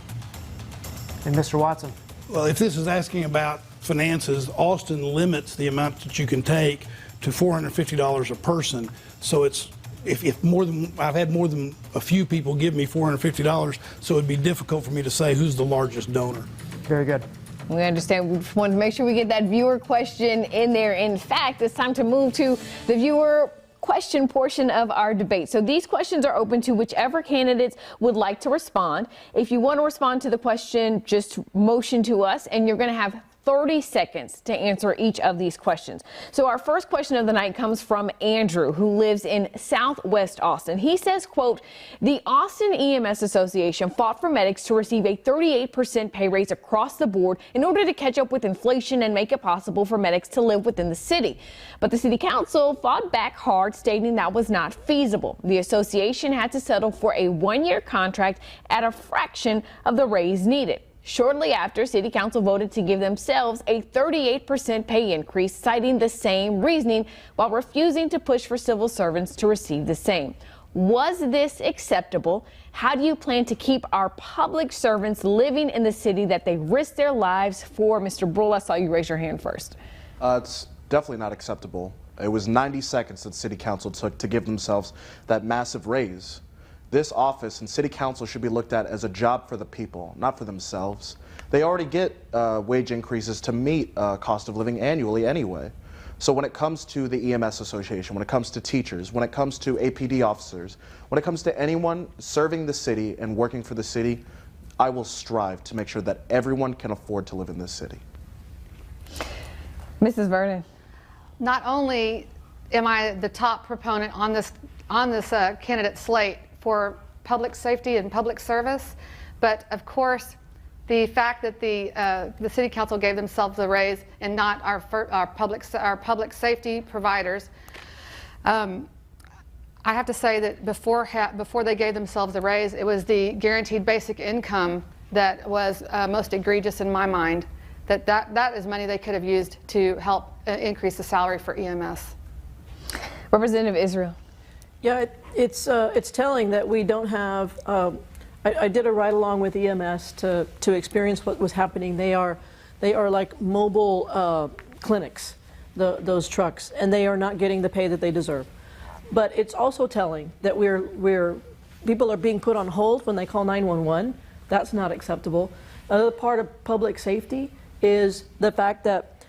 And Mr. Watson. Well, if this is asking about finances, Austin limits the amount that you can take to $450 a person. So it's if more than I've had more than a few people give me $450, so it'd be difficult for me to say who's the largest donor. Very good. We understand. We want to make sure we get that viewer question in there. In fact, it's time to move to the viewer question portion of our debate. So these questions are open to whichever candidates would like to respond. If you want to respond to the question, just motion to us, and you're going to have 30 seconds to answer each of these questions. So our first question of the night comes from Andrew, who lives in Southwest Austin. He says, quote, the Austin EMS Association fought for medics to receive a 38% pay raise across the board in order to catch up with inflation and make it possible for medics to live within the city. But the city council fought back hard, stating that was not feasible. The association had to settle for a one-year contract at a fraction of the raise needed. Shortly after, City Council voted to give themselves a 38% pay increase, citing the same reasoning, while refusing to push for civil servants to receive the same. Was this acceptable? How do you plan to keep our public servants living in the city that they risk their lives for? Mr. Brual, I saw you raise your hand first. It's definitely not acceptable. It was 90 seconds that City Council took to give themselves that massive raise. This office and City Council should be looked at as a job for the people, not for themselves. They already get wage increases to meet cost of living annually anyway. So when it comes to the EMS Association, when it comes to teachers, when it comes to APD officers, when it comes to anyone serving the city and working for the city, I will strive to make sure that everyone can afford to live in this city. Mrs. Virden. Not only am I the top proponent on this candidate slate for public safety and public service, but of course the fact that the City Council gave themselves a raise and not our public safety providers, I have to say that before they gave themselves a raise, it was the guaranteed basic income that was most egregious in my mind. That is money they could have used to help increase the salary for EMS. Representative Israel. Yeah, it's telling that we don't have. I did a ride along with EMS to experience what was happening. They are like mobile clinics, those trucks, and they are not getting the pay that they deserve. But it's also telling that people are being put on hold when they call 911. That's not acceptable. Another part of public safety is the fact that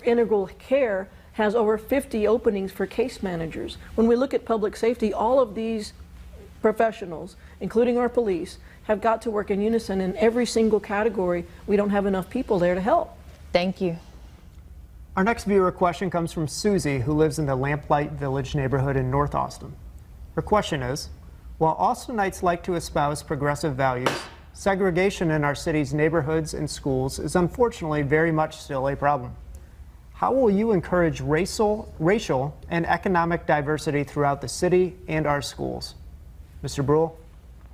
integral care has over 50 openings for case managers. When we look at public safety, all of these professionals, including our police, have got to work in unison in every single category. We don't have enough people there to help. Thank you. Our next viewer question comes from Susie, who lives in the Lamplight Village neighborhood in North Austin. Her question is, while Austinites like to espouse progressive values, segregation in our city's neighborhoods and schools is unfortunately very much still a problem. How will you encourage racial and economic diversity throughout the city and our schools? Mr. Brual?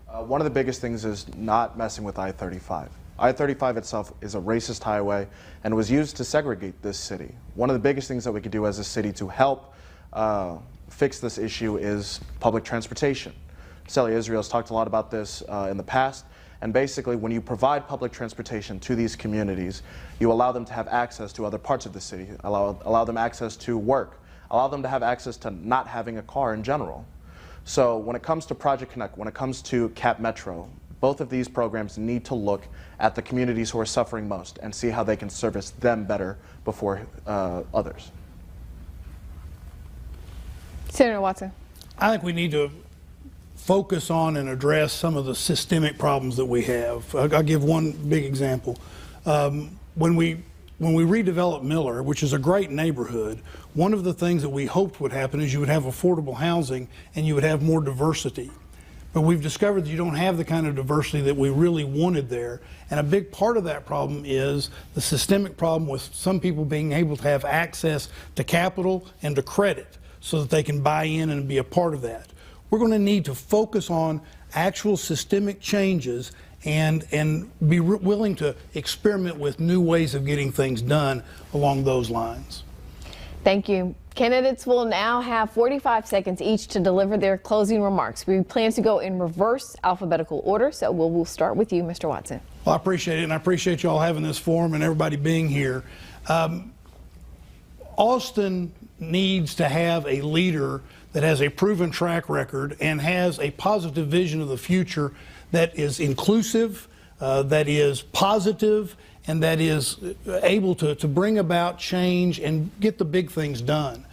One of the biggest things is not messing with I-35. I-35 itself is a racist highway and was used to segregate this city. One of the biggest things that we could do as a city to help fix this issue is public transportation. Celia Israel has talked a lot about this in the past. And basically, when you provide public transportation to these communities, you allow them to have access to other parts of the city, allow them access to work, allow them to have access to not having a car in general. So when it comes to Project Connect, when it comes to Cap Metro, both of these programs need to look at the communities who are suffering most and see how they can service them better before others. Senator Watson. I think we need to focus on and address some of the systemic problems that we have. I'll give one big example. When we redeveloped Miller, which is a great neighborhood, one of the things that we hoped would happen is you would have affordable housing and you would have more diversity. But we've discovered that you don't have the kind of diversity that we really wanted there. And a big part of that problem is the systemic problem with some people being able to have access to capital and to credit so that they can buy in and be a part of that. We're going to need to focus on actual systemic changes and be willing to experiment with new ways of getting things done along those lines. Thank you. Candidates will now have 45 seconds each to deliver their closing remarks. We plan to go in reverse alphabetical order, so we'll start with you, Mr. Watson. Well, I appreciate it, and I appreciate you all having this forum and everybody being here. Austin needs to have a leader that has a proven track record and has a positive vision of the future that is inclusive, that is positive, and that is able to bring about change and get the big things done.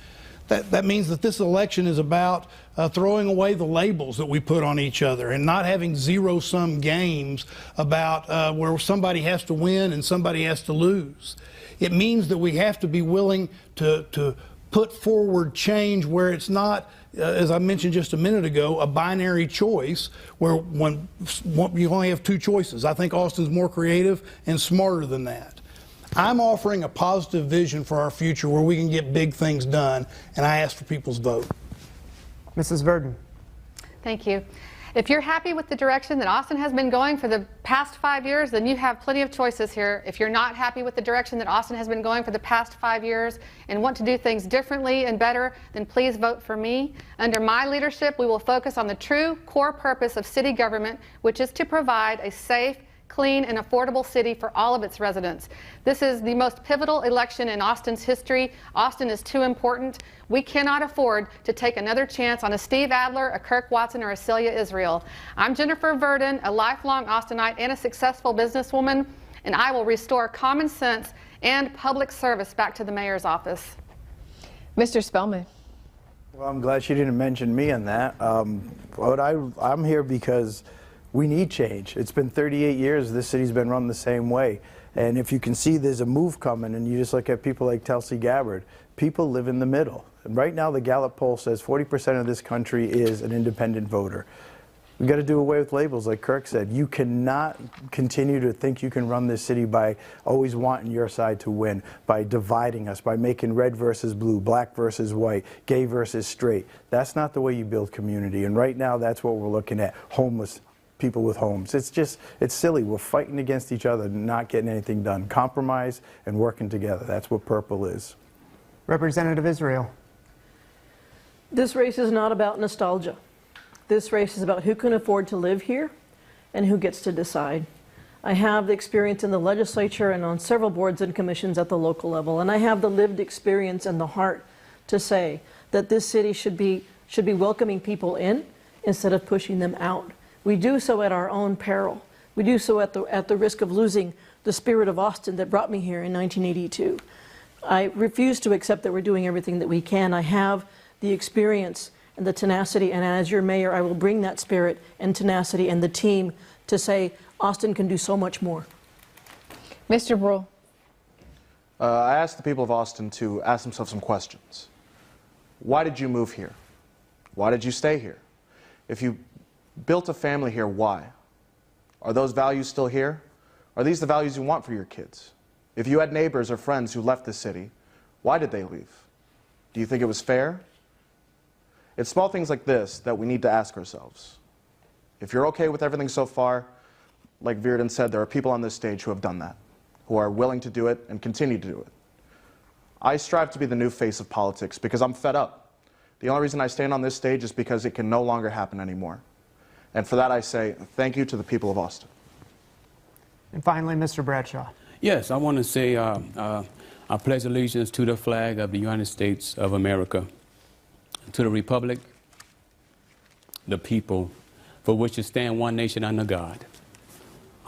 That means that this election is about throwing away the labels that we put on each other and not having zero-sum games about where somebody has to win and somebody has to lose. It means that we have to be willing to put forward change where it's not, as I mentioned just a minute ago, a binary choice where you only have two choices. I think Austin's more creative and smarter than that. I'm offering a positive vision for our future where we can get big things done, and I ask for people's vote. Mrs. Virden. Thank you. If you're happy with the direction that Austin has been going for the past 5 years, then you have plenty of choices here. If you're not happy with the direction that Austin has been going for the past 5 years and want to do things differently and better, then please vote for me. Under my leadership, we will focus on the true core purpose of city government, which is to provide a safe, clean, and affordable city for all of its residents. This is the most pivotal election in Austin's history. Austin is too important. We cannot afford to take another chance on a Steve Adler, a Kirk Waston, or a Celia Israel. I'm Jennifer Virden, a lifelong Austinite and a successful businesswoman, and I will restore common sense and public service back to the mayor's office. Mr. Spellman. Well, I'm glad she didn't mention me on that. I'm here because we need change. It's been 38 years this city's been run the same way. And if you can see there's a move coming and you just look at people like Tulsi Gabbard, people live in the middle. And right now the Gallup poll says 40% of this country is an independent voter. We've got to do away with labels, like Kirk said. You cannot continue to think you can run this city by always wanting your side to win, by dividing us, by making red versus blue, black versus white, gay versus straight. That's not the way you build community. And right now that's what we're looking at, homeless people with homes. It's silly. We're fighting against each other and not getting anything done. Compromise and working together. That's what purple is. Representative Israel. This race is not about nostalgia. This race is about who can afford to live here and who gets to decide. I have the experience in the legislature and on several boards and commissions at the local level, and I have the lived experience and the heart to say that this city should be welcoming people in instead of pushing them out. We do so at our own peril. We do so at the risk of losing the spirit of Austin that brought me here in 1982. I refuse to accept that we're doing everything that we can. I have the experience and the tenacity, and as your mayor, I will bring that spirit and tenacity and the team to say Austin can do so much more. Mr. Brual. I asked the people of Austin to ask themselves some questions. Why did you move here? Why did you stay here? If you built a family here, why? Are those values still here? Are these the values you want for your kids? If you had neighbors or friends who left the city, why did they leave? Do you think it was fair? It's small things like this that we need to ask ourselves. If you're okay with everything so far, like Virden said, there are people on this stage who have done that, who are willing to do it and continue to do it. I strive to be the new face of politics because I'm fed up. The only reason I stand on this stage is because it can no longer happen anymore. And for that I say thank you to the people of Austin. And finally, Mr. Bradshaw. Yes, I want to say I pledge allegiance to the flag of the United States of America, to the republic, the people, for which it stands one nation under God.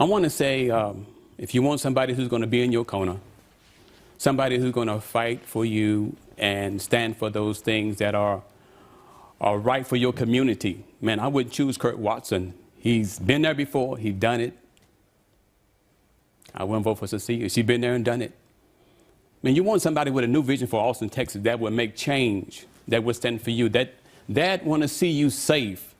I want to say, if you want somebody who's going to be in your corner, somebody who's going to fight for you and stand for those things that are right for your community, man, I wouldn't choose Kirk Waston. He's been there before. He's done it. I wouldn't vote for Cecilia. She's been there and done it. Man, you want somebody with a new vision for Austin, Texas that would make change, that would stand for you, that want to see you safe,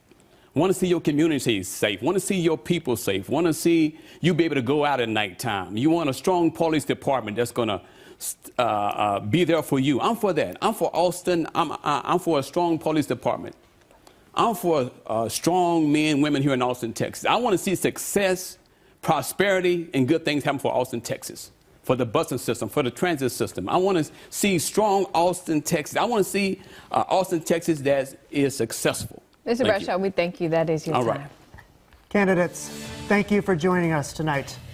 want to see your community safe, want to see your people safe, want to see you be able to go out at nighttime. You want a strong police department that's going to be there for you. I'm for that. I'm for Austin. I'm for a strong police department. I'm for strong men, women here in Austin, Texas. I want to see success, prosperity, and good things happen for Austin, Texas, for the busing system, for the transit system. I want to see strong Austin, Texas. I want to see Austin, Texas that is successful. Mr. Bradshaw, we thank you. That is your time. Candidates, thank you for joining us tonight.